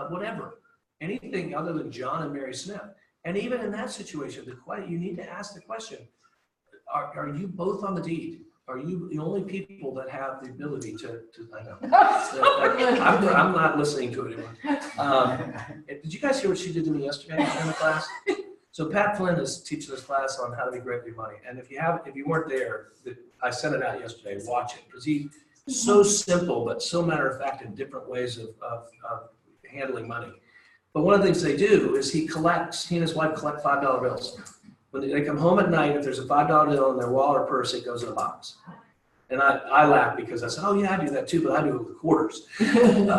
whatever, anything other than John and Mary Smith, and even in that situation, you need to ask the question: Are you both on the deed? Are you the only people that have the ability to I know. I'm not listening to it anymore. Did you guys hear what she did to me yesterday in the class? So Pat Flynn is teaching this class on how to be great with your money. And if you weren't there, I sent it out yesterday, watch it. Because he's so simple, but so matter of fact in different ways of handling money. But one of the things they do is he and his wife collect $5 bills. When they come home at night, if there's a $5 bill in their wallet or purse, it goes in a box. And I laugh because I said, oh yeah, I do that too, but I do it with quarters. And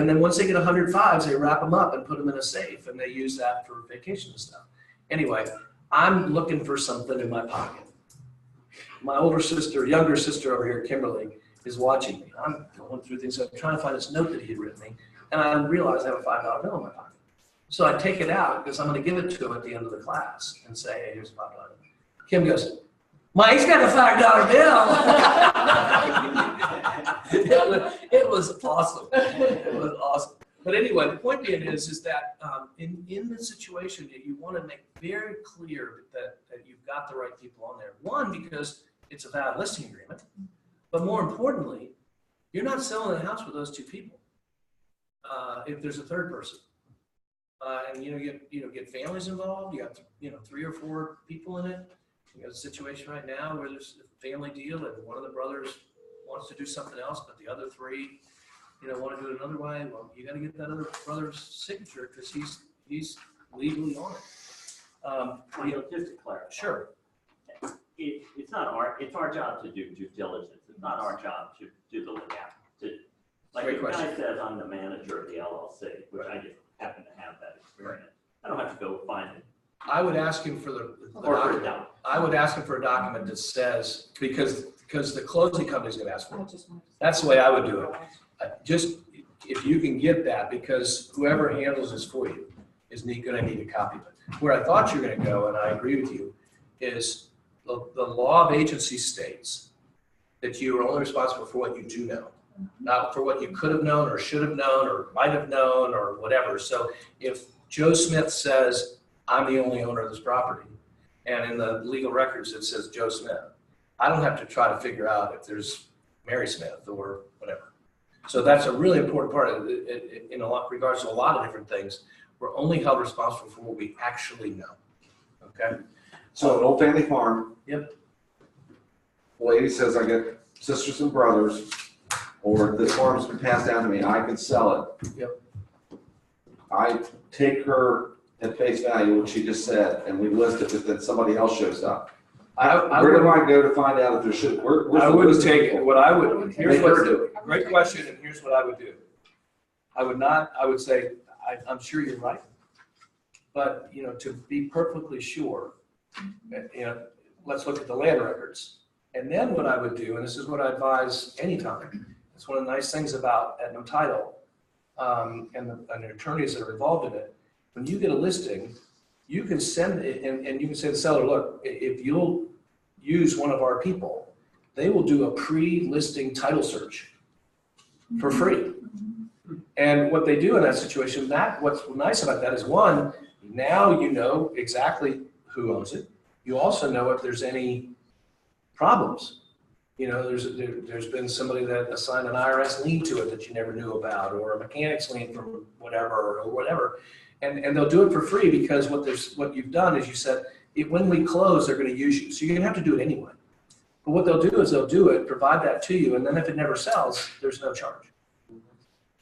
then once they get 105s, they wrap them up and put them in a safe, and they use that for vacation and stuff. Anyway, I'm looking for something in my pocket. My younger sister over here, Kimberly, is watching me. I'm going through things. I'm trying to find this note that he had written me, and I realized I have a $5 bill in my pocket. So I take it out because I'm going to give it to him at the end of the class and say, hey, here's a $5 bill. Kim goes, Mike's got a $5 bill. It was awesome. It was awesome. But anyway, the point being is that in the situation, you want to make very clear that you've got the right people on there. One, because it's a valid listing agreement. But more importantly, you're not selling a house with those two people. If there's a third person. And get families involved. You got 3 or 4 people in it. You got a situation right now where there's a family deal and one of the brothers wants to do something else, but the other three, want to do it another way, well, you gotta get that other brother's signature, because he's legally on it. Just to clarify. Sure. It's our job to do due diligence. It's not our job to do the legality. Like Great if the guy question. says, I'm the manager of the LLC, which I just happen to have that experience. I don't have to go find it. I would ask him for the document. I would ask him for a document that says, because the closing company's gonna ask for it. That's the way I would do it. Just, if you can get that, because whoever handles this for you is gonna need a copy of it. Where I thought you were gonna go, and I agree with you, is the law of agency states that you are only responsible for what you do know, not for what you could have known or should have known or might have known or whatever. So if Joe Smith says, I'm the only owner of this property, and in the legal records it says Joe Smith, I don't have to try to figure out if there's Mary Smith or whatever. So that's a really important part of it, in regards to a lot of different things. We're only held responsible for what we actually know. Okay? So an old family farm. Yep. Lady says I get sisters and brothers, or this farm's been passed down to me, I can sell it. Yep. I take her at face value, what she just said, and we list it, but then somebody else shows up. Where do I go to find out if there should, I wouldn't take it. What I would, here's Make her what, do it. great question, and here's what I would do. I would say, I'm sure you're right. But, to be perfectly sure, let's look at the land records. And then what I would do, and this is what I advise anytime, it's one of the nice things about at no title, and the attorneys that are involved in it, when you get a listing, you can send it, and you can say to the seller, look, if you'll use one of our people, they will do a pre-listing title search for free. And what they do in that situation, what's nice about that is, one, now you know exactly who owns it. You also know if there's any problems. There's been somebody that assigned an IRS lien to it that you never knew about, or a mechanic's lien from whatever or whatever. And they'll do it for free, because what you've done is you said, when we close, they're going to use you. So you're going to have to do it anyway. But what they'll do is they'll do it, provide that to you, and then if it never sells, there's no charge.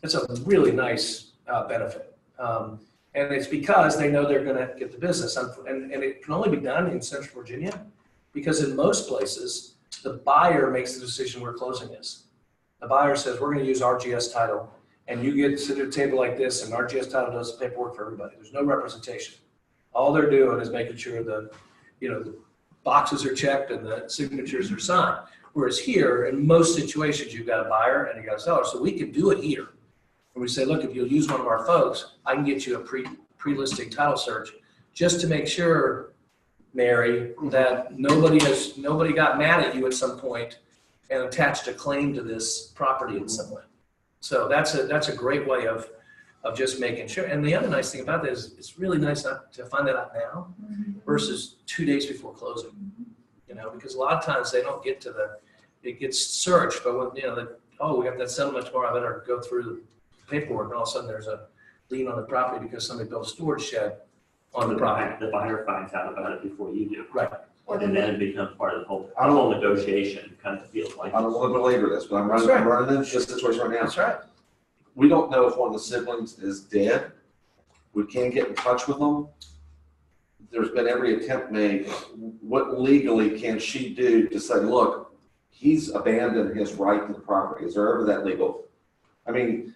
It's a really nice benefit. And it's because they know they're going to get the business. And it can only be done in Central Virginia, because in most places, the buyer makes the decision where closing is. The buyer says, we're going to use RGS title. And you get to sit at a table like this, and RGS title does the paperwork for everybody. There's no representation. All they're doing is making sure the boxes are checked and the signatures are signed. Whereas here, in most situations, you've got a buyer and you got a seller. So we can do it here. And we say, look, if you'll use one of our folks, I can get you a pre-listing title search, just to make sure, Mary, that nobody got mad at you at some point and attached a claim to this property in some way. So that's a great way of just making sure. And the other nice thing about that is it's really nice to find that out now versus 2 days before closing. Because a lot of times they don't get to it gets searched, but when we got that settlement tomorrow, I better go through the paperwork, and all of a sudden there's a lien on the property because somebody built a storage shed on the property. The buyer finds out about it before you do. Right. And then it becomes part of the whole negotiation, kind of feels like. I don't want to belabor this, but I'm running into this situation right now. That's right. We don't know if one of the siblings is dead. We can't get in touch with them. There's been every attempt made. What legally can she do to say, look, he's abandoned his right to the property? Is there ever that legal? I mean,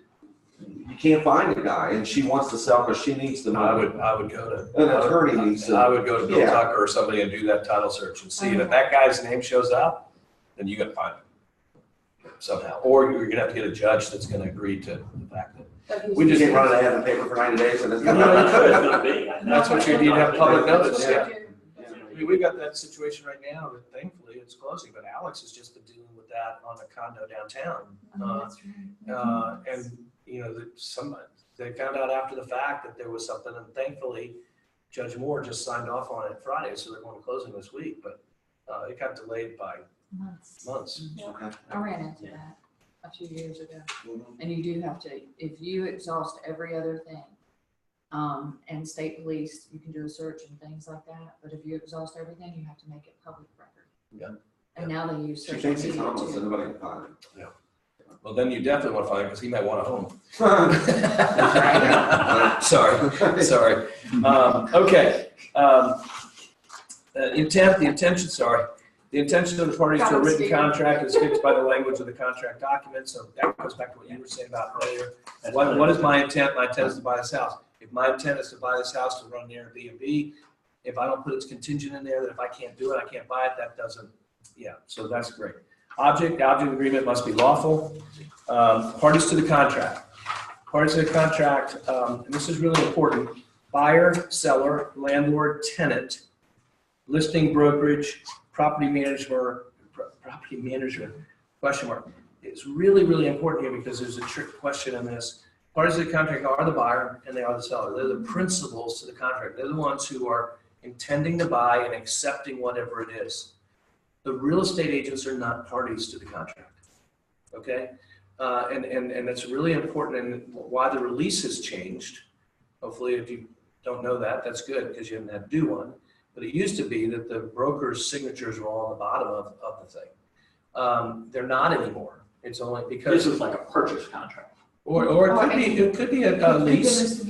you can't find a guy, and she wants to sell because she needs the money. I would go to An attorney needs to. I would go to Bill Yeah. Tucker or somebody and do that title search and see, and if that guy's name shows up, then you got to find him somehow. Or you're gonna have to get a judge that's gonna agree to the fact that We just can't run an ad in the paper for 90 days and it's You know, that's what it's gonna be. that's what you need to have public notice. Yeah. Yeah. I mean, we've got that situation right now that thankfully it's closing, but Alex has just been dealing with that on a condo downtown. And they found out after the fact that there was something, and thankfully Judge Moore just signed off on it Friday, so they're going to closing this week, but it got delayed by months. Okay. I ran into that a few years ago. Mhm. And you do have to, if you exhaust every other thing, and state police, you can do a search and things like that, but if you exhaust everything, you have to make it public record. Yeah. And now they use She social thinks he's media homeless, too. and nobody can find him. Well, then you definitely want to find him because he might want a home. Sorry. Sorry. Okay. The intention of the parties to a written contract is fixed by the language of the contract document. So that goes back to what you were saying about earlier. What is my intent? My intent is to buy this house. If my intent is to buy this house to run an Airbnb, if I don't put its contingent in there, that if I can't do it, I can't buy it, that doesn't, so that's great. The object agreement must be lawful. Parties to the contract. Parties to the contract, and this is really important, buyer, seller, landlord, tenant, listing brokerage, property manager, question mark. It's really, really important here because there's a trick question in this. Parties to the contract are the buyer and they are the seller. They're the principals to the contract. They're the ones who are intending to buy and accepting whatever it is. The real estate agents are not parties to the contract, okay? And that's really important, and why the release has changed. Hopefully, if you don't know that, that's good because you haven't had to do one. But it used to be that the broker's signatures were all on the bottom of the thing. They're not anymore. It's only because This is like a purchase contract, or it could be a lease.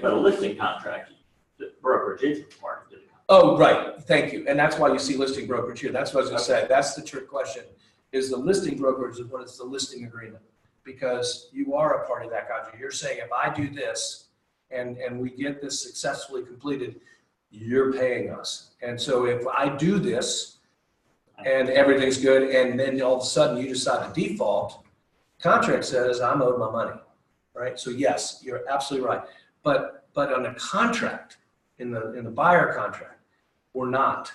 but a listing contract, the brokerage is part of it. Oh, right. Thank you. And that's why you see listing brokerage here. That's what I was going to say. That's the trick question. Is the listing brokerage is when it's the listing agreement, because you are a part of that contract. You're saying if I do this and we get this successfully completed, you're paying us. And so if I do this and everything's good and then all of a sudden you decide to default, contract says I'm owed my money, right? So yes, you're absolutely right. But on a contract, in the buyer contract, we're not.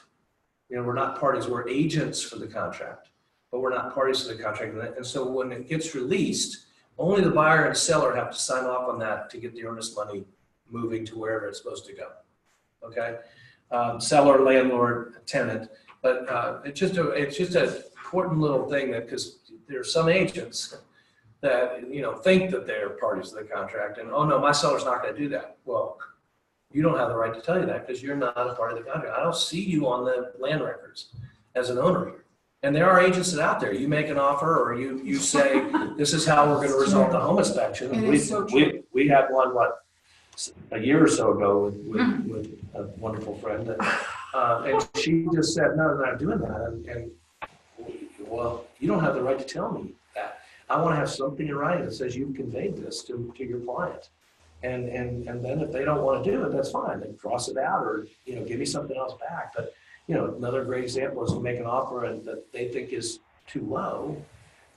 We're not parties. We're agents for the contract, but we're not parties to the contract. And so when it gets released, only the buyer and seller have to sign off on that to get the earnest money moving to wherever it's supposed to go. Okay, seller, landlord, tenant, but it's just an important little thing that because there are some agents that think that they're parties to the contract, and oh no, my seller's not going to do that. Well, you don't have the right to tell you that because you're not a part of the contract. I don't see you on the land records as an owner here. And there are agents that out there. You make an offer or you say this is how we're going to resolve the home inspection. We had one a year or so ago with a wonderful friend, and she just said, no, I'm not doing that. And well, you don't have the right to tell me that. I want to have something in writing that says you've conveyed this to your client. And then if they don't want to do it, that's fine. They cross it out or give me something else back. But another great example is you make an offer and that they think is too low,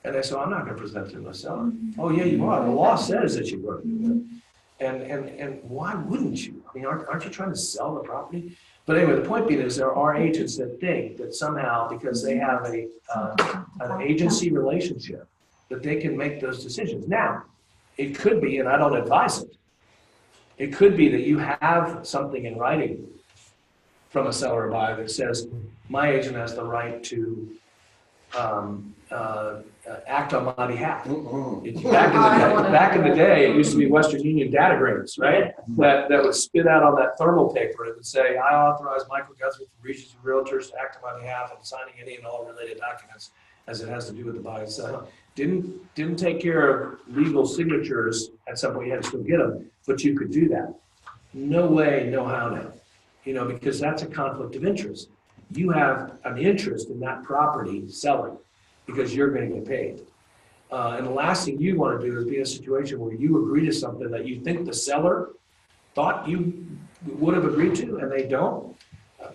and they say, I'm not going to present it to the seller. Oh yeah, you are. The law says that you were. And why wouldn't you? I mean, aren't you trying to sell the property? But anyway, the point being is there are agents that think that somehow because they have an agency relationship that they can make those decisions. Now, it could be, and I don't advise it, it could be that you have something in writing from a seller or buyer that says, my agent has the right to act on my behalf. Back in the day, it used to be Western Union datagrams, right? That would spit out on that thermal paper and would say, I authorize Michael Guthrie from Regency Realtors to act on my behalf and signing any and all related documents as it has to do with the buy and sell. Didn't take care of legal signatures. At some point you had to still get them, but you could do that. No way, no how now. Because that's a conflict of interest. You have an interest in that property selling because you're going to get paid. And the last thing you want to do is be in a situation where you agree to something that you think the seller thought you would have agreed to and they don't.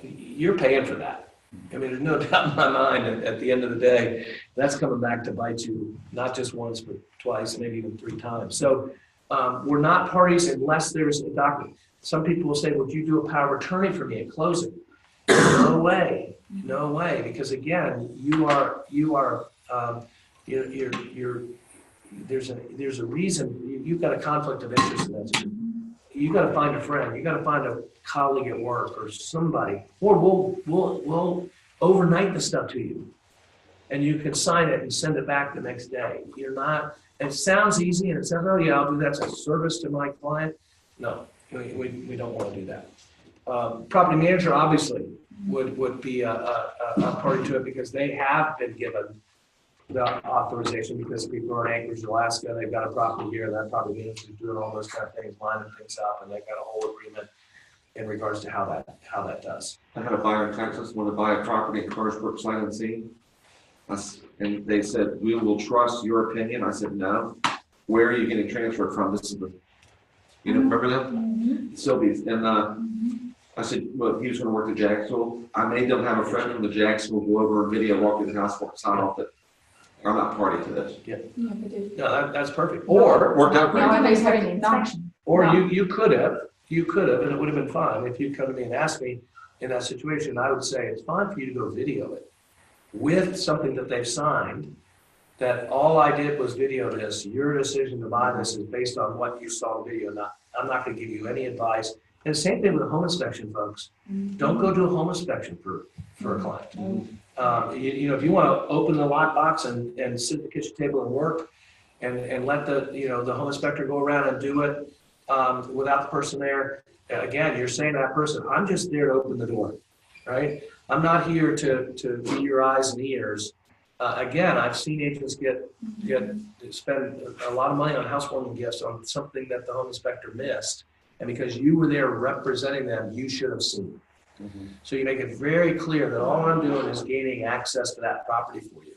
You're paying for that. I mean, there's no doubt in my mind at the end of the day, that's coming back to bite you, not just once, but twice, maybe even 3 times. So we're not parties unless there's a document. Some people will say, would you do a power of attorney for me at closing? No way, because again, there's a reason you've got a conflict of interest in that. You got to find a friend, you got to find a colleague at work or somebody, or we'll overnight the stuff to you, and you can sign it and send it back the next day. It sounds easy and it sounds, oh yeah, I'll do that as a service to my client. No. We don't want to do that. Property manager, obviously, would be a party to it because they have been given the authorization because people are in Anchorage, Alaska, they've got a property here, that property is doing all those kind of things, lining things up, and they've got a whole agreement in regards to how that does. I had a buyer in Texas want to buy a property in Carsbrook, Sight Unseen. And they said, we will trust your opinion. I said, no. Where are you getting transferred from? This is the, you know, remember them? Sylvie's. And I said, well, he was going to work at Jacksonville. I made them have a friend from the Jacksonville go over and video walk through the house, sign off that I'm not party to this. Yeah, they did. No, that's perfect. Or Worked out great. No, and they Having said an not, inspection. Or No. you could have, and it would have been fine. If you come to me and ask me in that situation, I would say it's fine for you to go video it with something that they've signed, that all I did was video this. Your decision to buy this is based on what you saw in the video. I'm not going to give you any advice. And the same thing with a home inspection, folks. Don't go do a home inspection for a client. You know, if you want to open the lockbox and sit at the kitchen table and work and let the home inspector go around and do it without the person there, again, you're saying to that person, I'm just there to open the door, right? I'm not here to be your eyes and ears. Again, I've seen agents spend a lot of money on housewarming gifts on something that the home inspector missed. And because you were there representing them, you should have seen. So you make it very clear that all I'm doing is gaining access to that property for you.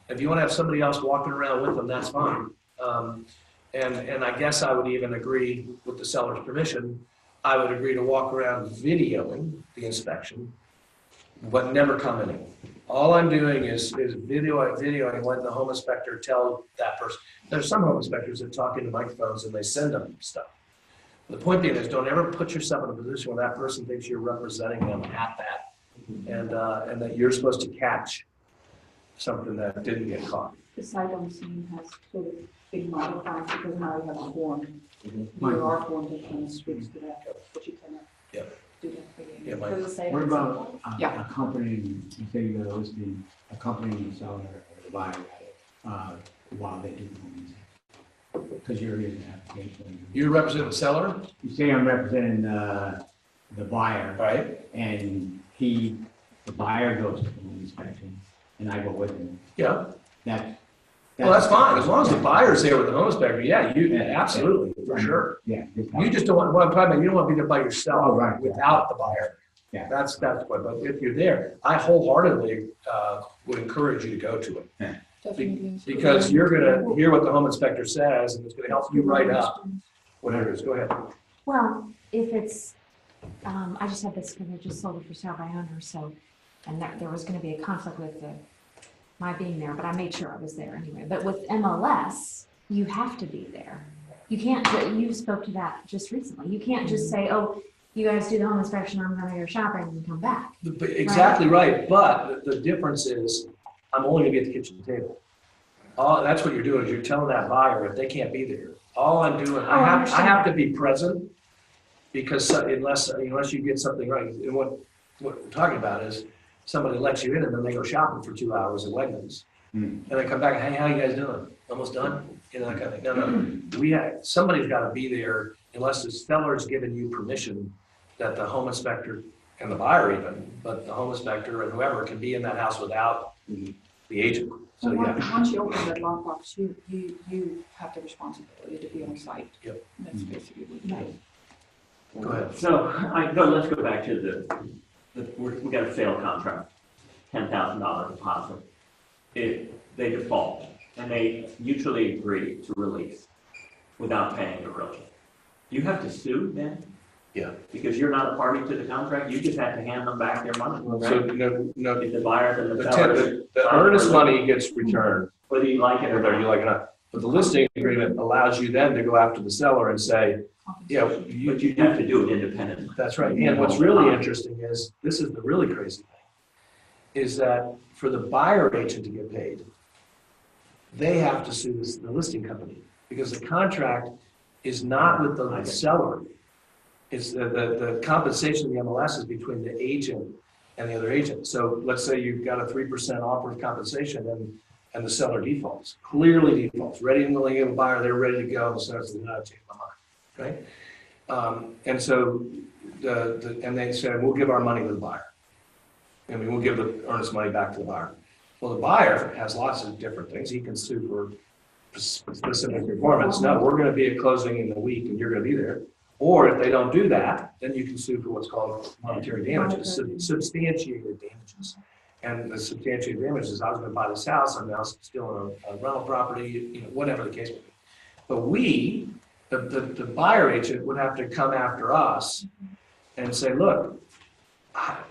If you want to have somebody else walking around with them, that's fine. And I guess I would even agree with the seller's permission. I would agree to walk around videoing the inspection, but never commenting. All I'm doing is videoing when the home inspector tell that person. There's some home inspectors that talk into microphones and they send them stuff. The point being is, don't ever put yourself in a position where that person thinks you're representing them at that, and that you're supposed to catch something that didn't get caught. the sight unseen has sort of been modified because now you have a form. Mike. There are forms that kind of speaks to that, but you cannot Yep. do that again. Yeah, Mike. Does it say What it's about Yeah. accompanying, you say you're listing, accompanying the seller or the buyer while they do the home inspection? Because you're in the application. You represent the seller, You say I'm representing the buyer right? and the buyer goes to the home inspection and I go with him. Yeah. Well, Well, that's fine, as long as the buyer's there with the home inspector, yeah, absolutely, for sure. Yeah. You just don't want, what I'm talking about, you don't want to be there by yourself Oh, right. without the buyer. Yeah. That's what, but if you're there, I wholeheartedly would encourage you to go to it. Definitely. Because you're gonna hear what the home inspector says, and it's gonna help you write up whatever it is, go ahead. Well, if it's, I just had this, because I just sold it for sale by owner, so, and there was gonna be a conflict with my being there, but I made sure I was there anyway. But with MLS, you have to be there. You can't, you spoke to that just recently. You can't just say, oh, you guys do the home inspection, I'm gonna go shopping and come back. Exactly right, but the difference is, I'm only gonna be at the kitchen table. That's what you're doing, is you're telling that buyer if they can't be there. All I'm doing, I have to be present, because unless you get something right, and what we're talking about is somebody lets you in and then they go shopping for 2 hours at Wegmans. And they come back, hey, how you guys doing? Almost done? You know, that kind of thing. No, somebody's gotta be there unless the seller's given you permission that the home inspector and the buyer even, but the home inspector and whoever can be in that house without the agent. So, So yeah. once you open that lockbox, you have the responsibility to be on site. Yep. And that's basically what you do. Go ahead. So, let's go back to we got a sale contract, $10,000 deposit. They default, and they mutually agree to release without paying the realtor. You have to sue then? Yeah. Because you're not a party to the contract, you just have to hand them back their money. So, right? no, If the buyers and the sellers. the earnest money gets returned, Whether you like it or whether you not. like it or not. But the listing agreement allows you then to go after the seller and say, yeah, But you have to do it independently. that's right. And what's really interesting is, this is the really crazy thing, is that for the buyer agent to get paid, they have to sue the listing company, because the contract is not with the seller. It's the compensation of the MLS is between the agent and the other agent. So let's say you've got a 3% offer of compensation and the seller defaults, clearly defaults, ready and willing to give a buyer, they're ready to go, and the seller says, no, I've changed my mind, right? And so and they say, we'll give our money to the buyer. I mean, we'll give the earnest money back to the buyer. Well, the buyer has lots of different things. He can sue for specific performance. No, we're gonna be at closing in the week and you're gonna be there. Or if they don't do that, then you can sue for what's called monetary damages, substantiated damages. And the substantiated damages, I was gonna buy this house, I'm now still in a rental property, you know, whatever the case may be. But we, the buyer agent would have to come after us and say, look,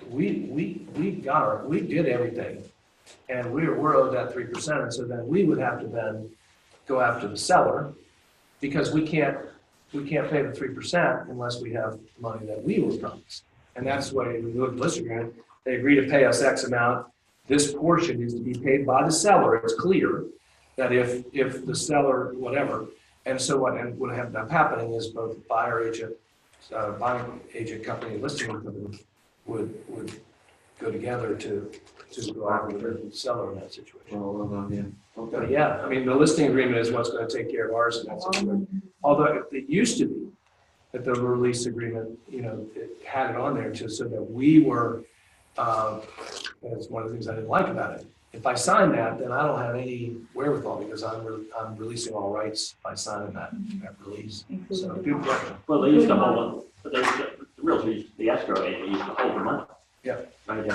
we did everything. And we're owed that 3%. And so then we would have to then go after the seller because we can't pay the 3% unless we have money that we were promised. And that's why when you look at the listing agreement, they agree to pay us X amount. This portion needs to be paid by the seller. It's clear that if the seller, whatever, and so what would end up happening is both the buyer agent, buying agent company, and listing company would go together to go after the seller in that situation. But yeah, I mean, the listing agreement is what's going to take care of ours in that situation. Although it used to be that the release agreement, you know, it had it on there just so that we were, that's one of the things I didn't like about it. If I sign that, then I don't have any wherewithal because I'm releasing all rights by signing that release. So good question. Well, they used to hold it, but the realtors, the escrow agent used to hold the money. Yeah. Right,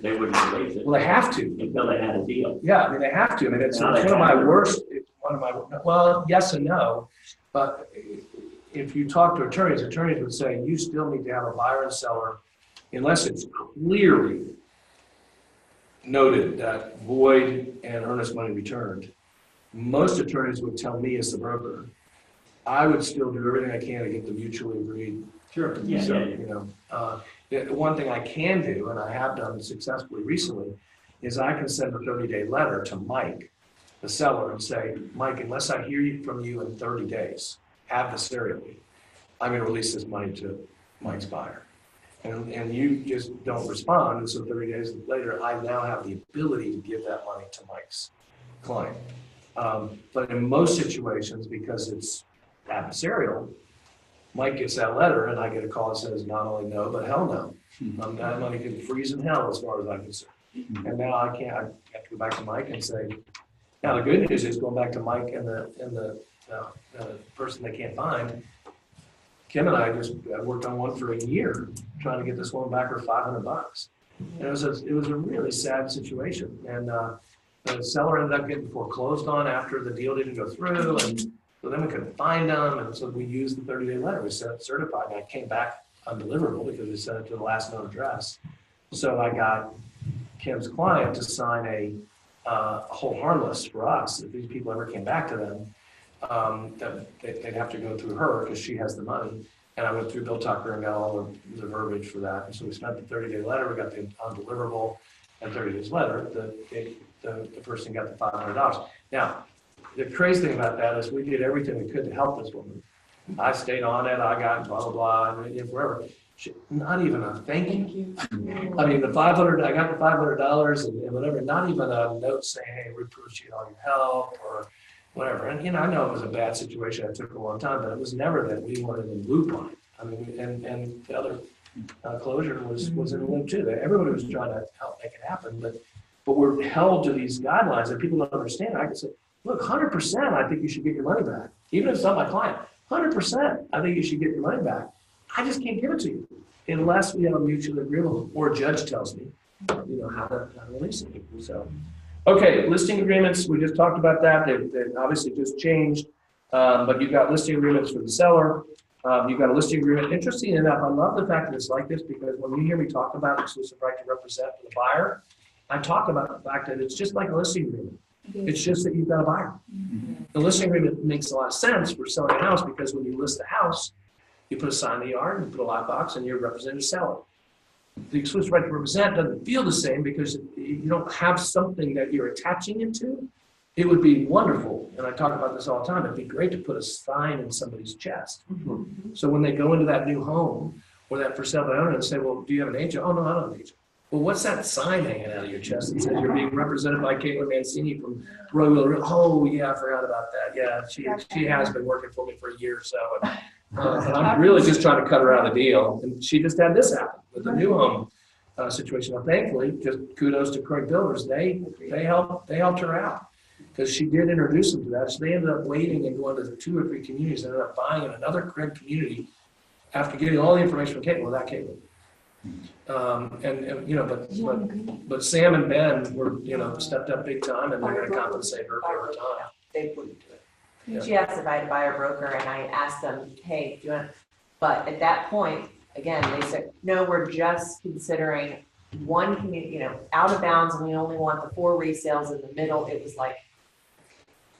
they wouldn't release it Well, they have to. until they had a deal. Yeah, I mean, they have to. I mean, it's one of my worst, well, yes and no. But if you talk to attorneys would say you still need to have a buyer and seller unless it's clearly noted that void and earnest money returned. Most attorneys would tell me as the broker, I would still do everything I can to get the mutually agreed. Sure. Yeah, So, yeah. you know, the one thing I can do, and I have done successfully recently, is I can send a 30-day letter to Mike, the seller, and say, Mike, unless I hear from you in 30 days, adversarially, I'm going to release this money to Mike's buyer. And you just don't respond, and so 30 days later, I now have the ability to give that money to Mike's client. But in most situations, because it's adversarial, Mike gets that letter and I get a call that says not only no, but hell no. That money can freeze in hell as far as I'm concerned. And now I have to go back to Mike and say, now the good news is going back to Mike and the person they can't find. Kim and I worked on one for a year trying to get this woman back her $500. And it was a really sad situation. And the seller ended up getting foreclosed on after the deal didn't go through. And so then we couldn't find them, and so we used the 30-day letter. We sent it certified, and it came back undeliverable because we sent it to the last known address. So I got Kim's client to sign a hold harmless for us. If these people ever came back to them, that they'd have to go through her because she has the money. And I went through Bill Tucker and got all the verbiage for that. And so we spent the 30-day letter. We got the undeliverable, and 30 days later, the person got the $500. Now, the crazy thing about that is we did everything we could to help this woman. I stayed on it. I got blah, blah, blah, and forever. Not even a thank you. I mean, I got the $500 and whatever, not even a note saying, hey, we appreciate all your help or whatever. And, you know, I know it was a bad situation. It took a long time, but it was never that we weren't in the loop on it. I mean, and the other closure was in the loop too. Everybody was trying to help make it happen, but we're held to these guidelines that people don't understand. I can say, look, 100%, I think you should get your money back. Even if it's not my client, 100%, I think you should get your money back. I just can't give it to you unless we have a mutual agreement or a judge tells me, you know, how to release it. So, okay, listing agreements, we just talked about that. They've obviously just changed, but you've got listing agreements for the seller. You've got a listing agreement. Interesting enough, I love the fact that it's like this because when you hear me talk about exclusive right to represent for the buyer, I talk about the fact that it's just like a listing agreement. It's just that you've got a buyer. The listing agreement makes a lot of sense for selling a house because when you list the house, you put a sign in the yard, you put a lockbox, and you're representing the seller. The exclusive right to represent doesn't feel the same because you don't have something that you're attaching it to. It would be wonderful, and I talk about this all the time, it'd be great to put a sign in somebody's chest. So when they go into that new home or that for sale by owner and say, well, do you have an agent? Oh, no, I don't have an agent. Well, what's that sign hanging out of your chest that says you're being represented by Caitlin Mancini from Royal? Oh, yeah, I forgot about that. Yeah, she has been working for me for a year or so. And I'm really just trying to cut her out of the deal. And she just had this happen with the new home. situation. Now, thankfully, just kudos to Craig Builders, they helped her out. Because she did introduce them to that, so they ended up waiting and going to 2 or 3 communities, ended up buying in another Craig community after getting all the information from Caitlin, without Caitlin. And, you know, but Sam and Ben were, you know, stepped up big time, and they're gonna compensate her for her time. They wouldn't do it. Yeah. She asked if I had a buyer broker, and I asked them, hey, do you want, but at that point, again, they said, no, we're just considering one community, you know, out of bounds, and we only want the 4 resales in the middle. It was like,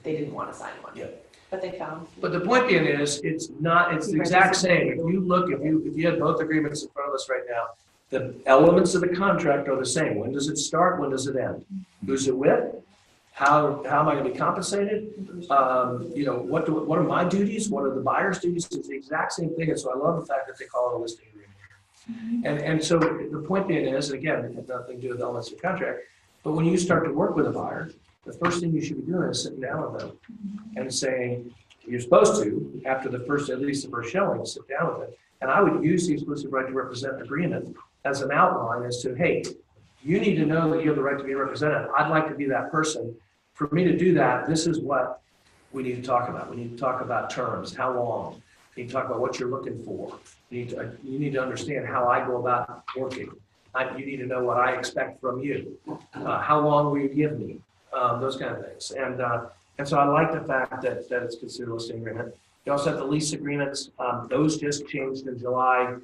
they didn't want to sign one. Yeah. But they found. But the point being is, it's the exact same. If you look, if you had both agreements in front of us right now, the elements of the contract are the same. When does it start? When does it end? Who's it with? How am I gonna be compensated? You know, what are my duties? What are the buyer's duties? It's the exact same thing. And so I love the fact that they call it a listing agreement. And so the point being is, and again, it has nothing to do with elements of the contract, but when you start to work with a buyer, the first thing you should be doing is sitting down with them and saying, you're supposed to, after at least the first showing, sit down with them. And I would use the exclusive right to represent agreement as an outline as to, hey, you need to know that you have the right to be represented. I'd like to be that person. For me to do that, this is what we need to talk about. We need to talk about terms, how long. We need to talk about what you're looking for. You need to understand how I go about working. You need to know what I expect from you. How long will you give me? Those kind of things. And so I like the fact that it's considered a listing agreement. You also have the lease agreements. Those just changed in July.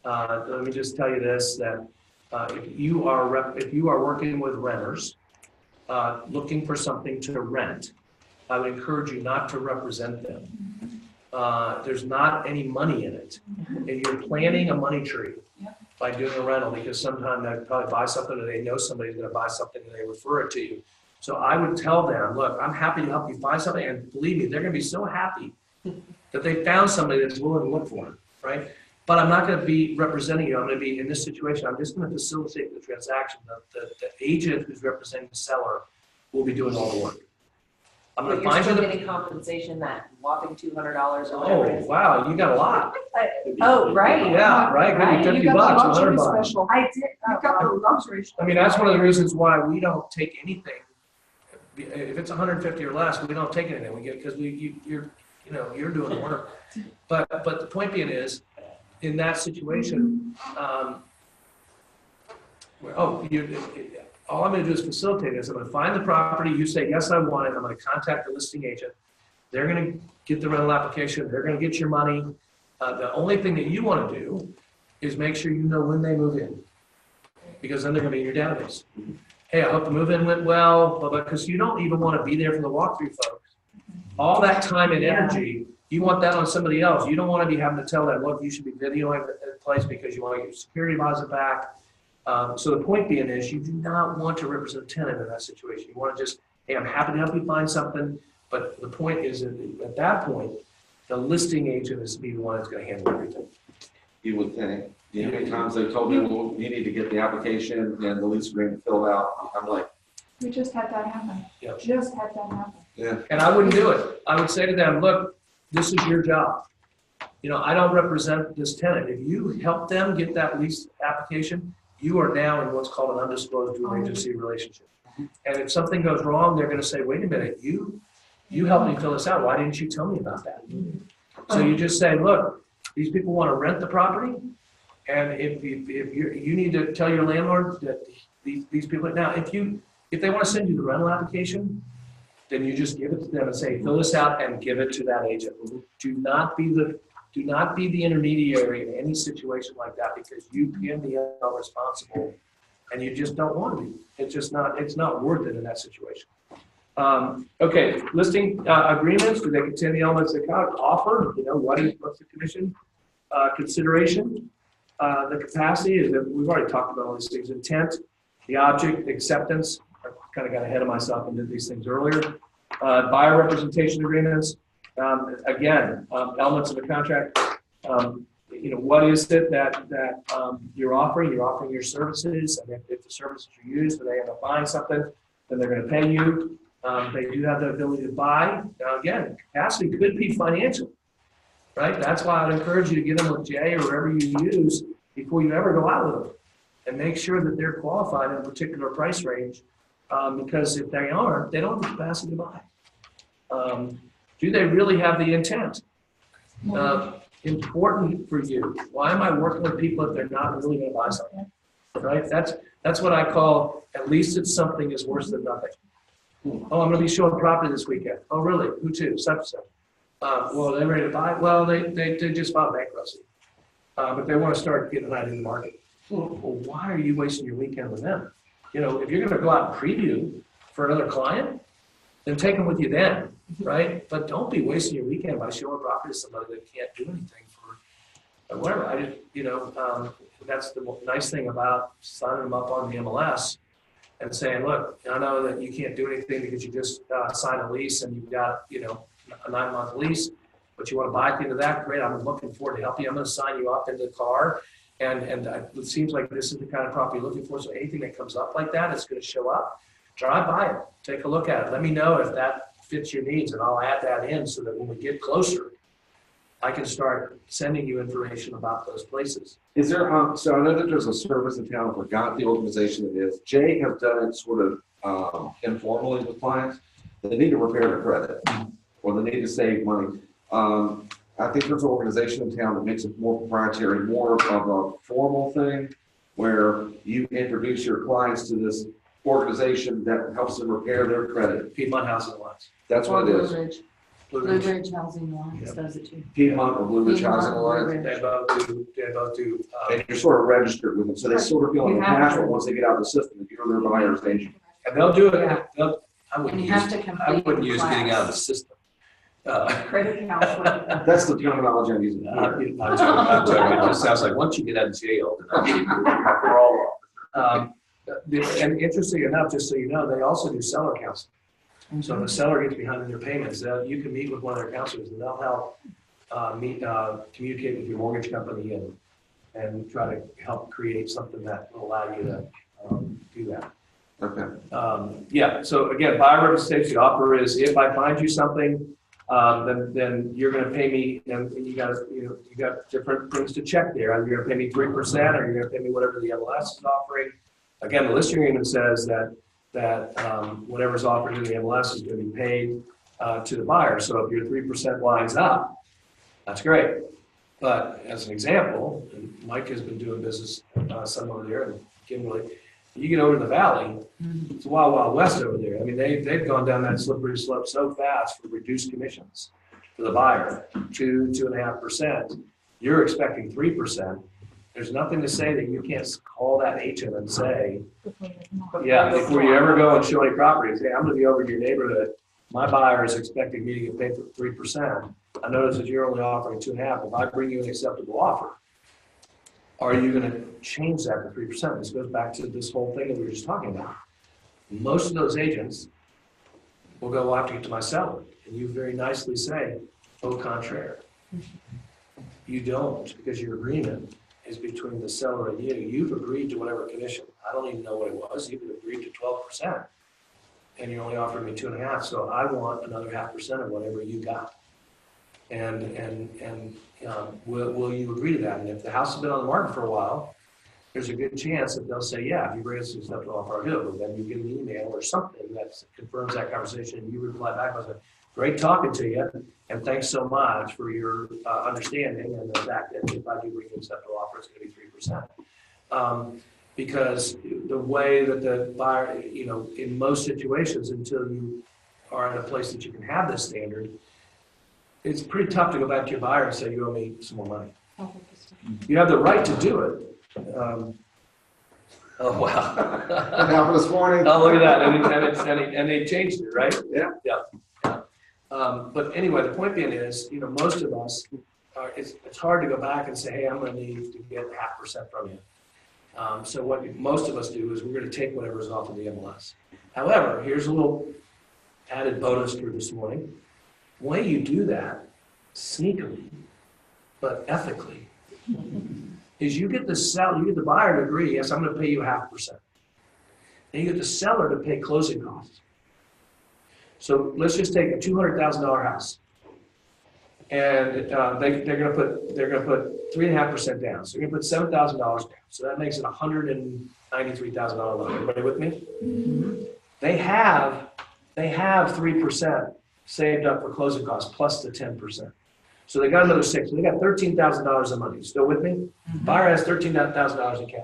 Let me just tell you this, that if you are working with renters looking for something to rent, I would encourage you not to represent them. There's not any money in it. And you're planting a money tree by doing a rental, because sometimes they probably buy something or they know somebody's going to buy something and they refer it to you. So I would tell them, look, I'm happy to help you find something, and believe me, they're going to be so happy that they found somebody that's willing to look for them, right? But I'm not going to be representing you. I'm going to be in this situation. I'm just going to facilitate the transaction. The agent who's representing the seller will be doing all the work. I'm going to But find you're you still the. getting compensation, that whopping $200 or whatever it Oh, is. wow, you got a lot. Oh, right. Yeah, right. Right. Maybe You $50, got the luxury $100. special. I did. You got the luxury. I mean, that's one of the reasons why we don't take anything. If it's 150 or less, we don't take anything. We get, because you're doing the work. But the point being is, in that situation, all I'm going to do is facilitate this. I'm going to find the property. You say, yes, I want it. I'm going to contact the listing agent. They're going to get the rental application. They're going to get your money. The only thing that you want to do is make sure you know when they move in, because then they're going to be in your database. Hey, I hope the move-in went well, but because you don't even want to be there for the walkthrough, folks. All that time and energy, you want that on somebody else. You don't want to be having to tell them, look, you should be videoing the place because you want to get your security deposit back. So the point being is, you do not want to represent a tenant in that situation. You want to just, hey, I'm happy to help you find something. But the point is, at that point, the listing agent is to be the one that's going to handle everything. You would think. You know, how many times they told me, well, you need to get the application and the lease agreement filled out. I'm like, We just had that happen. Yep. Just had that happen. yeah. And I wouldn't do it. I would say to them, look, this is your job. You know, I don't represent this tenant. If you help them get that lease application, you are now in what's called an undisclosed dual agency relationship. And if something goes wrong, they're going to say, wait a minute, you helped me fill this out. Why didn't you tell me about that? So you just say, look, these people want to rent the property. And if you need to tell your landlord that these people, now, if they want to send you the rental application, then you just give it to them and say, fill this out and give it to that agent. Do not be the intermediary in any situation like that, because you can be held responsible, and you just don't want to be. It's not worth it in that situation. Okay, listing agreements, do they contain the elements that kind of offer? You know, what's the commission consideration? The capacity is that we've already talked about all these things. Intent, the object, acceptance. I kind of got ahead of myself and did these things earlier. Buyer representation agreements. Again, elements of the contract. You know, what is it that you're offering? You're offering your services, and if the services are used, and they end up buying something, then they're going to pay you. They do have the ability to buy. Now, again, capacity could be financial, right? That's why I'd encourage you to get them with Jay or whatever you use before you ever go out with them. and make sure that they're qualified in a particular price range. Because if they aren't, they don't have the capacity to buy. Do they really have the intent? Important for you. Why am I working with people if they're not really gonna buy something? Right? That's what I call, at least it's something is worse than nothing. Oh, I'm gonna be showing property this weekend. Oh, really? Who to? Such and such. Well, they're ready to buy. Well, they just filed bankruptcy. But they want to start getting that in the market. Well, why are you wasting your weekend with them? You know, if you're gonna go out and preview for another client, then take them with you then, right? But don't be wasting your weekend by showing property to somebody that can't do anything for whatever. I just, that's the nice thing about signing them up on the MLS and saying, look, I know that you can't do anything because you just signed a lease and you've got, a 9-month lease, but you want to buy into that, great. I'm looking forward to help you. I'm going to sign you up into the car. And it seems like this is the kind of property you're looking for. So anything that comes up like that is going to show up. Drive by it, take a look at it. Let me know if that fits your needs, and I'll add that in so that when we get closer, I can start sending you information about those places. Is there, so I know that there's a service in town, I forgot the organization it is. Jay has done it sort of informally with clients. They need to repair their credit, or they need to save money. I think there's an organization in town that makes it more proprietary, more of a formal thing, where you introduce your clients to this organization that helps them repair their credit. Piedmont Housing Alliance. That's what it is. Blue Ridge Housing Alliance does it too. Piedmont or Blue Ridge Housing Alliance. They both do. And you're sort of registered with them, so they sort of feel natural once they get out of the system, if you're their buyer's agent. And they'll do it. Yeah. I wouldn't And you have to I complete wouldn't the use class. getting out of the system. Credit counselor. That's the terminology I'm using. I'm joking. It just sounds like once you get out of jail, then we're all. And interesting enough, just so you know, they also do seller counseling. So if the seller gets behind in their payments, you can meet with one of their counselors and they'll help communicate with your mortgage company and try to help create something that will allow you to do that. Okay. Yeah, so again, buyer representation, the offer is if I find you something, then you're gonna pay me, and you got different things to check there. Either you're gonna pay me 3% or you're gonna pay me whatever the MLS is offering. Again, the listing agreement says that whatever's offered in the MLS is gonna be paid to the buyer. So if your 3% lines up, that's great. But as an example, and Mike has been doing business some over there, and Kimberly, you get over to the valley, it's a wild, wild west over there. I mean, they've gone down that slippery slope so fast for reduced commissions for the buyer, 2.5%. You're expecting 3%. There's nothing to say that you can't call that agent and say, yeah, before you ever go and show any properties, hey, I'm going to be over in your neighborhood. My buyer is expecting me to get paid for 3%. I notice that you're only offering 2.5%. If I bring you an acceptable offer, are you going to change that to 3%? This goes back to this whole thing that we were just talking about. Most of those agents will go, well, I have to get to my seller. And you very nicely say, au contraire. You don't, because your agreement is between the seller and you. You've agreed to whatever commission. I don't even know what it was. You've agreed to 12%. And you only offered me 2.5%. So I want another 0.5% of whatever you got. And will you agree to that? And if the house has been on the market for a while, there's a good chance that they'll say, yeah, if you bring us an acceptable offer, I'll do it. But then you get an email or something that confirms that conversation, and you reply back and say, great talking to you, and thanks so much for your understanding and the fact that if I do bring you an acceptable offer, it's going to be 3%. Because the way that the buyer, in most situations, until you are at a place that you can have this standard, it's pretty tough to go back to your buyer and say, you owe me some more money. You have the right to do it. Oh, wow. That happened this morning. Oh, look at that. And they changed it, right? Yeah. Yeah. But anyway, the point being is, most of us, it's hard to go back and say, hey, I'm going to need to get 0.5% from you. So what most of us do is we're going to take whatever is off of the MLS. However, here's a little added bonus for this morning. The way you do that, sneakily, but ethically, is you get the buyer to agree, yes, I'm going to pay you 0.5%. And you get the seller to pay closing costs. So let's just take a $200,000 house. And they're gonna put 3.5% down. So you're gonna put $7,000 down. So that makes it $193,000 loan. Everybody with me? They have 3% saved up for closing costs plus the 10%. So they got another 6. So they got $13,000 of money. Still with me? Buyer has $13,000 in cash.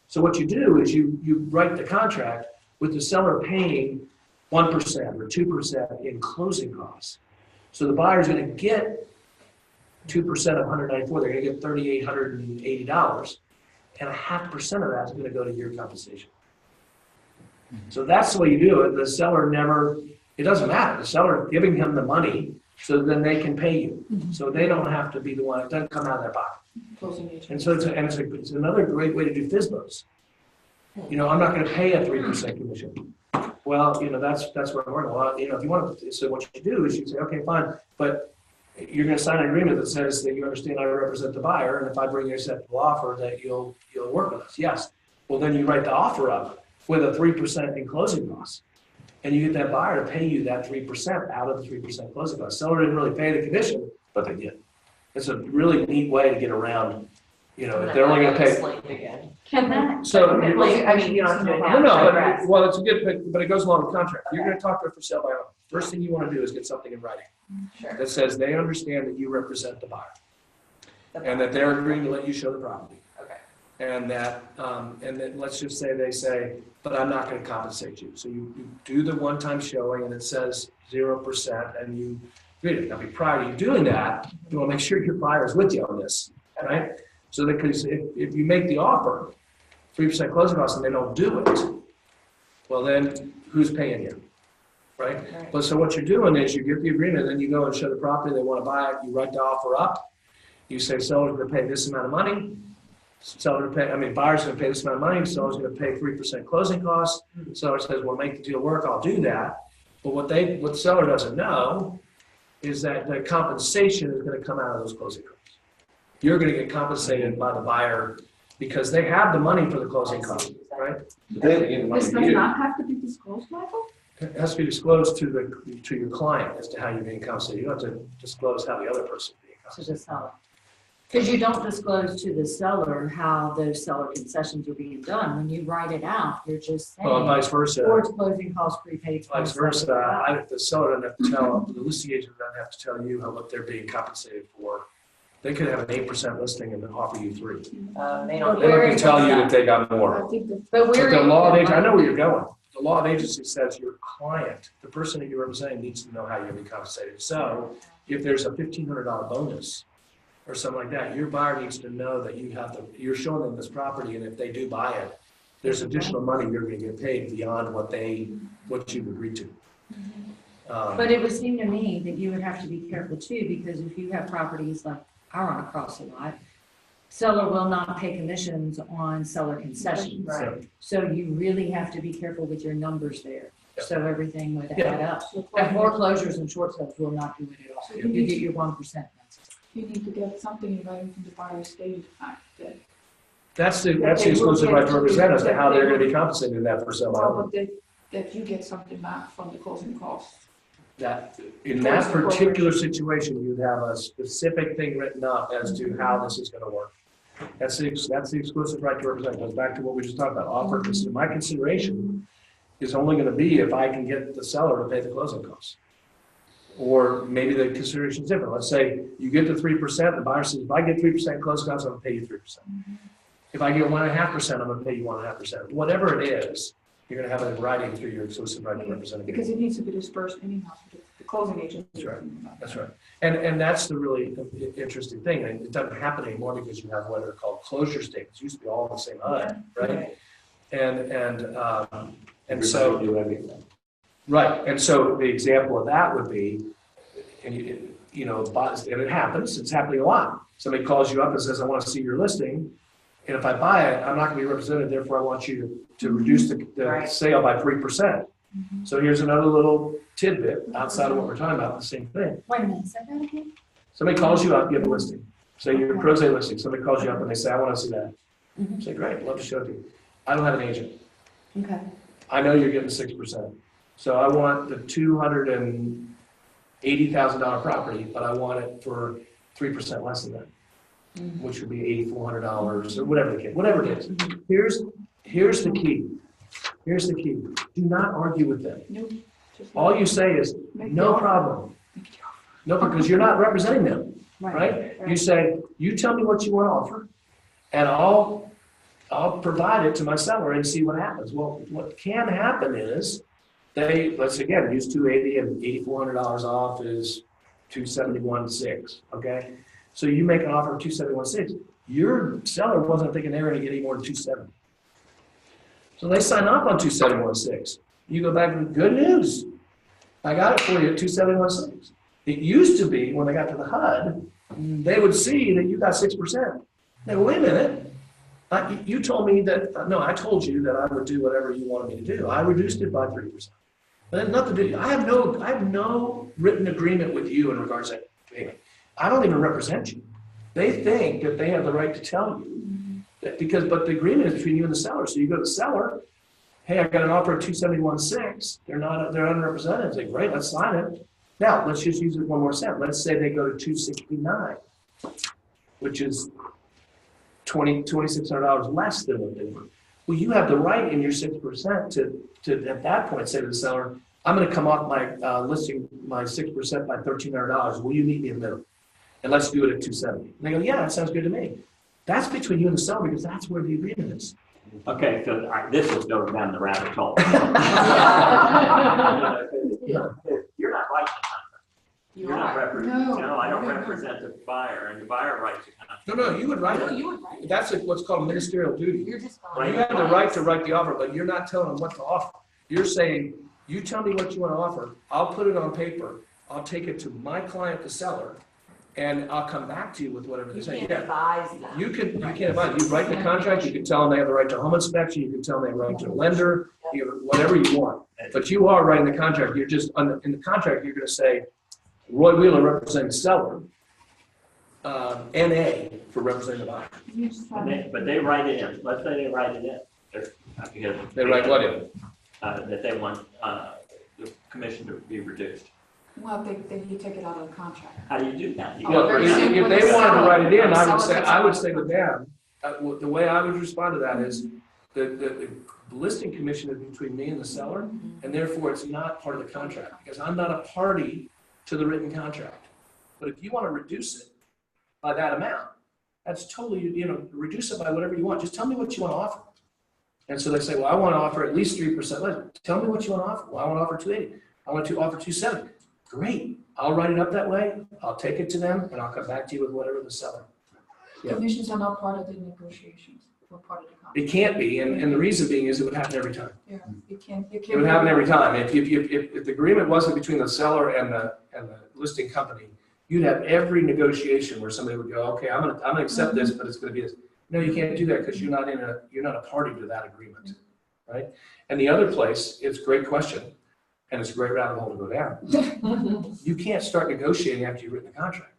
So what you do is you write the contract with the seller paying 1% or 2% in closing costs. So the buyer's going to get 2% of 194. They're going to get $3,880, and 0.5% of that is going to go to your compensation. So that's the way you do it. The seller never. It doesn't matter. The seller giving him the money so then they can pay you. So they don't have to be the one. It doesn't come out of their pocket. Closing agent. And so it's another great way to do FSBOs. You know, I'm not going to pay a 3% commission. Well, you know, that's where I'm working. Well, you know, if you want to, so what you do is you say, okay, fine, but you're going to sign an agreement that says that you understand I represent the buyer, and if I bring you a acceptable offer, that you'll work with us. Yes. Well, then you write the offer up with a 3% in closing costs, and you get that buyer to pay you that 3% out of the 3% closing costs. Seller didn't really pay the commission, but they did. It's a really neat way to get around. You know, if they're only going to pay. Can that? So, I mean, you don't have to do it now. no, Congrats. but, well, it's a good, but it goes along with the contract. You're going to talk to her for sale by owner. First thing you want to do is get something in writing Sure. that says they understand that you represent the buyer and that they're agreeing to let you show the property. Okay. And then let's just say they say, but I'm not going to compensate you. So you do the one-time showing and it says 0% and you read it. Now, prior to you doing that, you want to make sure your buyer is with you on this, right? So that because if you make the offer, 3% closing costs, and they don't do it, well then who's paying you, right? But so what you're doing is you get the agreement, then you go and show the property they want to buy it. You write the offer up. You say seller's going to pay this amount of money. Buyer's going to pay this amount of money. Seller's going to pay 3% closing costs. Seller says, "Well, make the deal work. I'll do that." But what the seller doesn't know is that the compensation is going to come out of those closing costs. You're going to get compensated by the buyer because they have the money for the closing costs, right? This does not have to be disclosed, Michael? It has to be disclosed to your client as to how you're being compensated. You don't have to disclose how the other person is being To compensated. the seller. Because you don't disclose to the seller how those seller concessions are being done. When you write it out, you're just saying. Well, and vice versa. Towards closing costs prepaid. Vice versa. The seller doesn't have to tell, the listing agent doesn't have to tell you what they're being compensated for. They could have an 8% listing and then offer you 3. They They don't. don't have to tell you that they got more. I think that But But we're. the law of agency, I know where you're going. The law of agency says your client, the person that you're representing, needs to know how you're going to be compensated. So if there's a $1,500 bonus or something like that, your buyer needs to know that you're showing them this property, and if they do buy it, there's additional money you're going to get paid beyond what you've agreed to. But it would seem to me that you would have to be careful too, because if you have properties like I run across a lot, seller will not pay commissions on seller concessions. Right. So you really have to be careful with your numbers there. So everything would Yeah. add up. And foreclosures and short sales will not do it at all. So You get your 1%. you need to get something in writing from the buyer stating the fact that, That's the exclusive right to represent as to how they're going to be compensated in that for sale by owner. but that you get something back from the closing costs. That, in that particular situation, you'd have a specific thing written up as to how this is gonna work. That's the exclusive right to represent. It goes back to what we just talked about. My consideration is only gonna be if I can get the seller to pay the closing costs. Or maybe the consideration is different. Let's say you get the 3%, the buyer says, if I get 3% closing costs, I'm gonna pay you 3%. If I get 1.5%, I'm gonna pay you 1.5%. Whatever it is, you're gonna have it in writing through your exclusive right to represent. Because it needs to be dispersed anyhow, so the closing agent. That's right. That's right. And that's the really interesting thing. And it doesn't happen anymore because you have what are called closure statements. It used to be all in the same HUD, right? And so, right. And so the example of that would be, and it happens, it's happening a lot. Somebody calls you up and says, I want to see your listing. And if I buy it, I'm not going to be represented. Therefore, I want you to reduce the Right. sale by 3%. So here's another little tidbit outside of what we're talking about, the same thing. Wait a minute, say that again? Somebody calls you up, you have a listing. Say your pro se listing. Somebody calls you up and they say, I want to see that. Say, great, love to show it to you. I don't have an agent. Okay. I know you're getting 6%. So I want the 200 and $80,000 property, but I want it for 3% less than that, which would be $8,400 or whatever it is. Here's the key. Here's the key. Do not argue with them. Nope. Just All you say is, make no the offer. problem. No, because you're not representing them, right? You say, you tell me what you want to offer, and I'll provide it to my seller and see what happens. Well, what can happen is let's again use 280 and $8,400 off is 271.6. Okay, so you make an offer of 271.6. Your seller wasn't thinking they were going to get any more than 270. So they sign off on 271.6. You go back and good news. I got it for you at 271.6. It used to be when they got to the HUD, they would see that you got 6%. They go, wait a minute. You told me that, no, I told you that I would do whatever you wanted me to do. I reduced it by 3%. But it had nothing to do. I have no written agreement with you in regards to payment. I don't even represent you. They think that they have the right to tell you that but the agreement is between you and the seller. So you go to the seller, hey, I got an offer of 271.6. They're unrepresented. Say, great, let's sign it. Now, let's just use it one more cent. Let's say they go to 269, which is $2,600 less than what they were. Well, you have the right in your 6% to at that point say to the seller, I'm going to come off my listing my 6% by $1,300. Will you meet me in the middle? And let's do it at 270. And they go, yeah, that sounds good to me. That's between you and the seller because that's where the agreement is. Okay, so this is going down the rabbit hole. You're not writing the contract. You're not representing. No, I don't represent the buyer, and the buyer writes the contract. No, you would write it. You would write it. That's what's called ministerial duty. You're just. Right. You have the right to write the offer, but you're not telling them what to offer. You're saying, you tell me what you want to offer. I'll put it on paper. I'll take it to my client, the seller, and I'll come back to you with whatever they You say. can't Yeah. advise them. You can't advise. You write the contract, you can tell them they have the right to home inspection, you can tell them they have the right to a lender, whatever you want. But you are writing the contract, you're just, in the contract, you're gonna say, Roy Wheeler representing the seller, NA for representing the buyer. You just And but they write it in. Let's say they write it in. Because They write what in? that they want the commission to be reduced. Well, then you take it out of the contract. How do you do that? You Oh, go- Well, very if soon if when they the wanted to seller- write it in, I seller would takes say it to out. them, the way I would respond to that is, the listing commission is between me and the seller, and therefore it's not part of the contract, because I'm not a party to the written contract. But if you want to reduce it by that amount, that's totally, reduce it by whatever you want, just tell me what you want to offer. And so they say, well, I want to offer at least 3% less. Tell me what you want to offer. Well, I want to offer 280. I want to offer 270. Great. I'll write it up that way. I'll take it to them and I'll come back to you with whatever the seller. Yeah. Commissions are not part of the negotiations, or part of the contract. It can't be. And the reason being is it would happen every time. Yeah, it can. It would happen every time. If the agreement wasn't between the seller and the listing company, you'd have every negotiation where somebody would go, okay, I'm gonna accept this, but it's gonna be this. No, you can't do that because you're not a party to that agreement, right? And the other place, it's a great question, and it's a great rabbit hole to go down. You can't start negotiating after you've written the contract.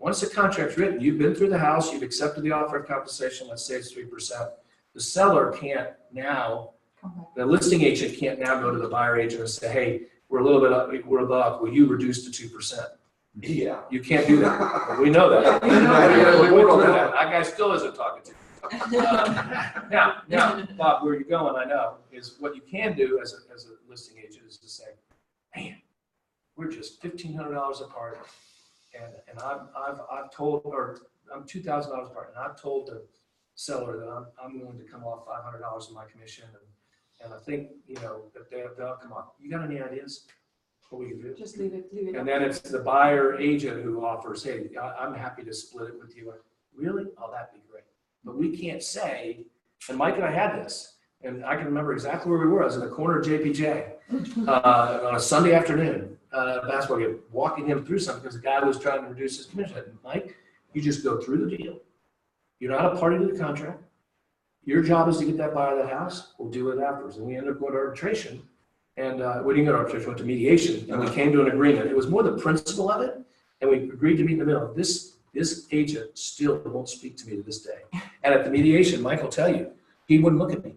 Once the contract's written, you've been through the house, you've accepted the offer of compensation, let's say it's 3%. The seller can't now, the listing agent can't now go to the buyer agent and say, hey, we're a little bit up, we're above, will you reduce to 2%? Yeah. You can't do that. We know that. We went through that. That guy still isn't talking to you. Now, Bob, where you're going, I know, is what you can do as a listing agent is to say, man, we're just $1,500 apart, and I've told, or I'm $2,000 apart, and I've told the seller that I'm willing to come off $500 of my commission, and I think that they'll come off. You got any ideas? What we can do? Just leave it. And then it's the buyer agent who offers, hey, I'm happy to split it with you. Really? Oh, that'd be great. But we can't say, and Mike and I had this, and I can remember exactly where we were. I was in the corner of JPJ on a Sunday afternoon, basketball game, walking him through something because the guy was trying to reduce his commission. I said, Mike, you just go through the deal. You're not a party to the contract. Your job is to get that buyer of the house. We'll do it afterwards. And we ended up going to arbitration. And we didn't go to arbitration, went to mediation, and we came to an agreement. It was more the principle of it, and we agreed to meet in the middle. This agent still won't speak to me to this day. And at the mediation, Mike will tell you, he wouldn't look at me.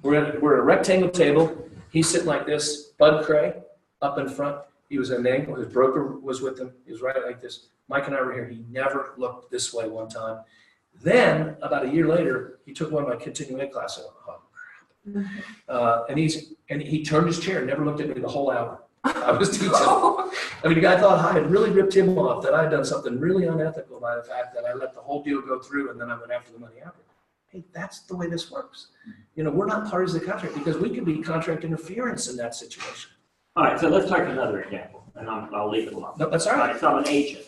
We're at a rectangle table. He's sitting like this, Bud Cray, up in front. He was in Nangle, his broker was with him, he was right like this. Mike and I were here, he never looked this way one time. Then, about a year later, he took one of my continuing ed classes. And he turned his chair, never looked at me the whole hour. I was teaching. I mean, the guy thought I had really ripped him off, that I had done something really unethical by the fact that I let the whole deal go through and then I went after the money after. Hey, that's the way this works. You know, we're not parties to the contract because we could be contract interference in that situation. All right, so let's take another example, and I'll leave it alone. No, that's all right. So I'm an agent.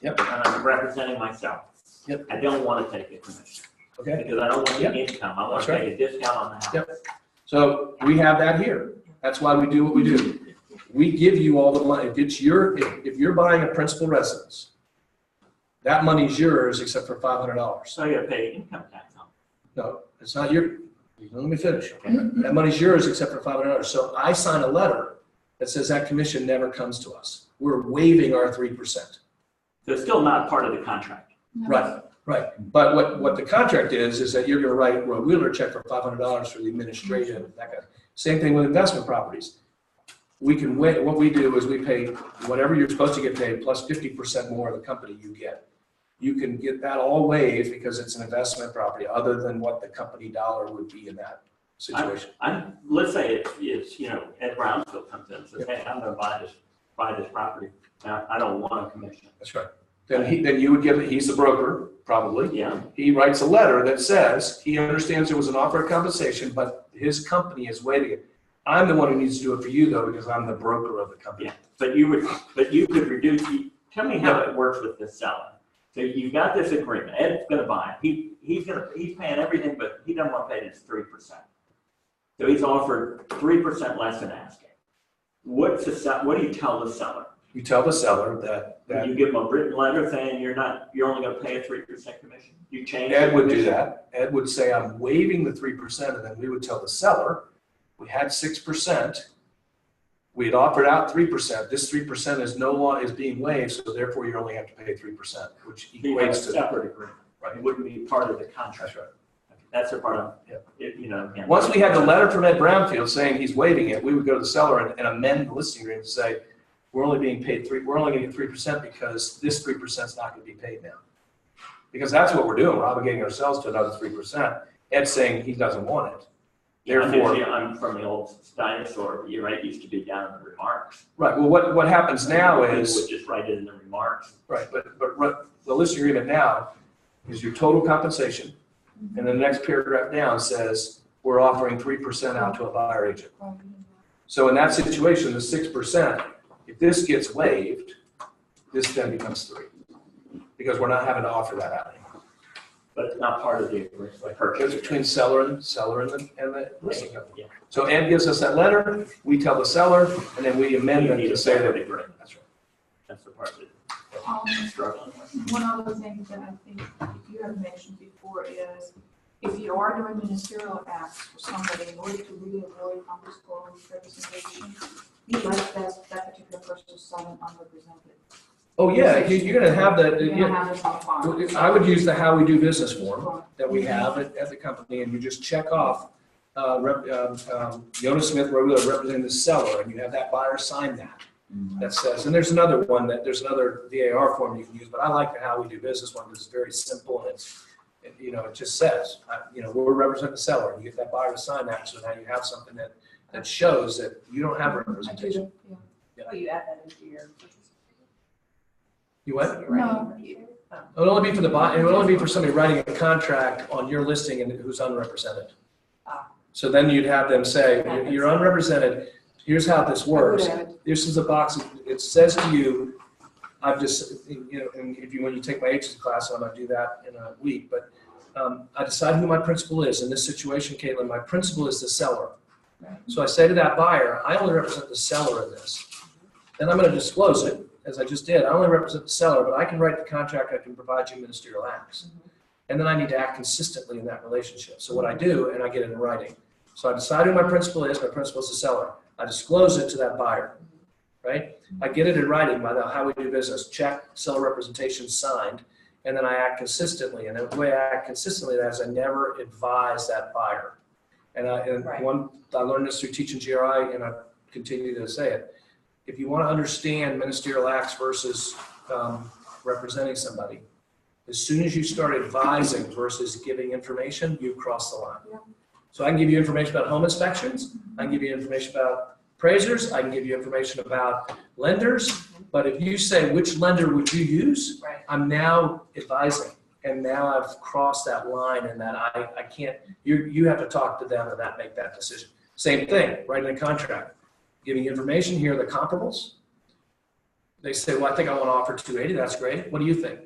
Yep. And I'm representing myself. Yep. I don't want to take a commission. Okay. Because I don't want Yep. the income. I want That's to right. take a discount on the house. Yep. So we have that here. That's why we do what we do. We give you all the money. If you're buying a principal residence, that money's yours except for $500. So you gotta pay income tax on it. No, it's not your, let me finish. That money's yours except for $500. So I sign a letter that says that commission never comes to us. We're waiving our 3%. So it's still not part of the contract. Right, right. But what the contract is that you're gonna write Roy Wheeler a check for $500 for the administrative, that kind of. Same thing with investment properties. We can wait, what we do is we pay whatever you're supposed to get paid plus 50% more of the company you get. You can get that all waived because it's an investment property other than what the company dollar would be in that situation. Let's say it's, you know, Ed Brownsville comes in and says, hey, I'm gonna buy this property. Now, I don't want a commission. That's right. Then you would give it, he's the broker, probably. Yeah. He writes a letter that says he understands there was an offer of compensation, but his company is waiving it. I'm the one who needs to do it for you though, because I'm the broker of the company. Yeah, but you could reduce, tell me how it works with the seller. So you've got this agreement, Ed's gonna buy it, he's paying everything, but he doesn't want to pay this 3%. So he's offered 3% less than asking. What do you tell the seller? You tell the seller that You give him a written letter saying you're only gonna pay a 3% commission? You change. Ed the would do commission? that. Ed would say, I'm waiving the 3%, and then we would tell the seller, we had 6%. We had offered out 3%. This 3% is no longer is being waived, so therefore you only have to pay 3%, which You have a equates to. separate agreement, Right. It wouldn't be part of the contract. That's right. That's a part of, Yeah. it, you know. again. Once we had the letter from Ed Brownfield saying he's waiving it, we would go to the seller and amend the listing agreement to say, we're only being paid we're only gonna get 3% because this 3% is not gonna be paid now. Because that's what we're doing. We're obligating ourselves to another 3%. Ed's saying he doesn't want it. Therefore, I'm from the old dinosaur, you're right, used to be down in the remarks. right, well, what happens now People is, would just write it in the remarks. right, but the listing agreement now is your total compensation. And the next paragraph down says, we're offering 3% out to a buyer agent. So in that situation, the 6%, if this gets waived, this then becomes 3. Because we're not having to offer that out anymore. But it's not part of the agreement, like It's purchase. between seller and the listing company. Yeah. So Ed gives us that letter, we tell the seller, and then we amend You them need to a say that. separate agreement. That's right. That's the part that I'm struggling with. One other thing that I think you have mentioned before is if you are doing ministerial acts for somebody in order to really avoid undisclosed representation, you let that particular person sign unrepresented. Oh, yeah, you're gonna have You're that, gonna have this on file. I would use the how we do business form that we have at the company, and you just check off, Yona Smith, where we are representing the seller, and you have that buyer sign that. That says, and there's another VAR form you can use, but I like the how we do business one because it's very simple, and it's, it just says, we're representing the seller, and you get that buyer to sign that, so now you have something that shows that you don't have representation. Oh, you add that into your. You what? No. It would only be for the buy, it would only be for somebody writing a contract on your listing and who's unrepresented. So then you'd have them say, you're unrepresented, here's how this works. This is a box, it says to you, I've just, and when you take my agency class, I'm gonna do that in a week, but I decide who my principal is. In this situation, Caitlin, my principal is the seller. So I say to that buyer, I only represent the seller in this. Then I'm gonna disclose it, as I just did. I only represent the seller, but I can write the contract, I can provide you ministerial acts. And then I need to act consistently in that relationship. So what I do, and I get it in writing. So I decide who my principal is the seller. I disclose it to that buyer, right? I get it in writing by how we do business, check, seller representation signed, and then I act consistently. And the way I act consistently is I never advise that buyer. And I learned this through teaching GRI, and I continue to say it. if you want to understand ministerial acts versus representing somebody, as soon as you start advising versus giving information, you cross the line. So I can give you information about home inspections, I can give you information about appraisers, I can give you information about lenders, but if you say, which lender would you use? Right. I'm now advising, and now I've crossed that line, and that I can't, you have to talk to them and that make that decision. Same thing, writing a contract, giving information, here are the comparables. They say, well, I think I want to offer 280, that's great, what do you think?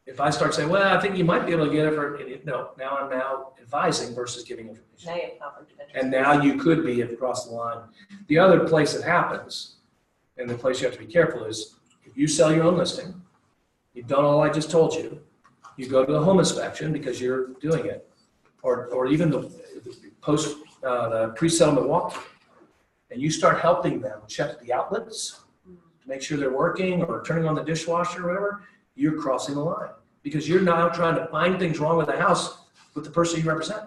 If I start saying, well, I think you might be able to get it for, no, now I'm advising versus giving information. Now you have conflict of interest. And now you could be across the line. The other place it happens, and the place you have to be careful is, if you sell your own listing, you've done all I just told you, you go to the home inspection because you're doing it, or even the pre-settlement walkthrough, and you start helping them check the outlets to make sure they're working or turning on the dishwasher or whatever, you're crossing the line because you're now trying to find things wrong with the house with the person you represent.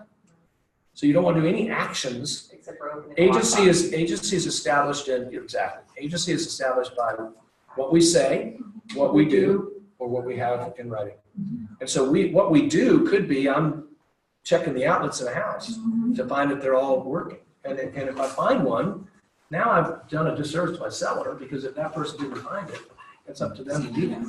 So you don't want to do any actions. Except for opening. Agency is established Agency is established by what we say, what we do, or what we have in writing. And so what we do could be, I'm checking the outlets in a house to find that they're all working. And if I find one, now I've done a disservice to my seller because if that person didn't find it, it's up to them to do that.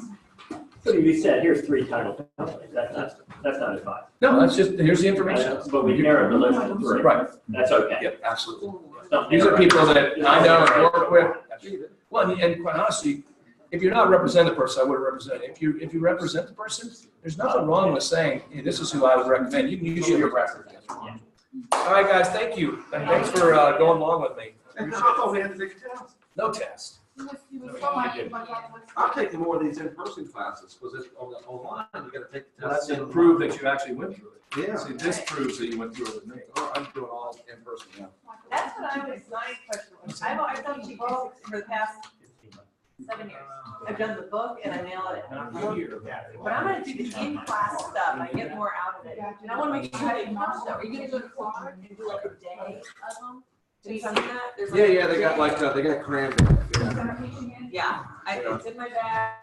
So you said, here's 3 title companies, that's not advice. No, that's just, here's the information. But we narrowed the list to 3. Right. That's okay. Yep, absolutely. Something These are right. people that I know and work with. That's- Well, and quite honestly, if you're not representing the person, I would represent. If you represent the person, there's nothing wrong with saying, hey, this is who I would recommend. You can use your reference. All right, guys, thank you. And thanks for going along with me. No test. I'm taking more of these in-person classes, because it's online, you gotta take the Well, that's test. to prove that you actually went through it. Yeah. See, this proves that you went through it with me. I'm doing all in-person now. That's what I was, my question was, I've done the book for the past 7 years. I've done the book and I nail it. But I'm gonna do the in-class stuff, I get more out of it. And I wanna make sure they punch stuff. Are you gonna go to Clark and do like a day of them? Have you seen that? There's like Yeah, a yeah, they got day. like, they got crammed in. Yeah. Yeah, it's in my bag.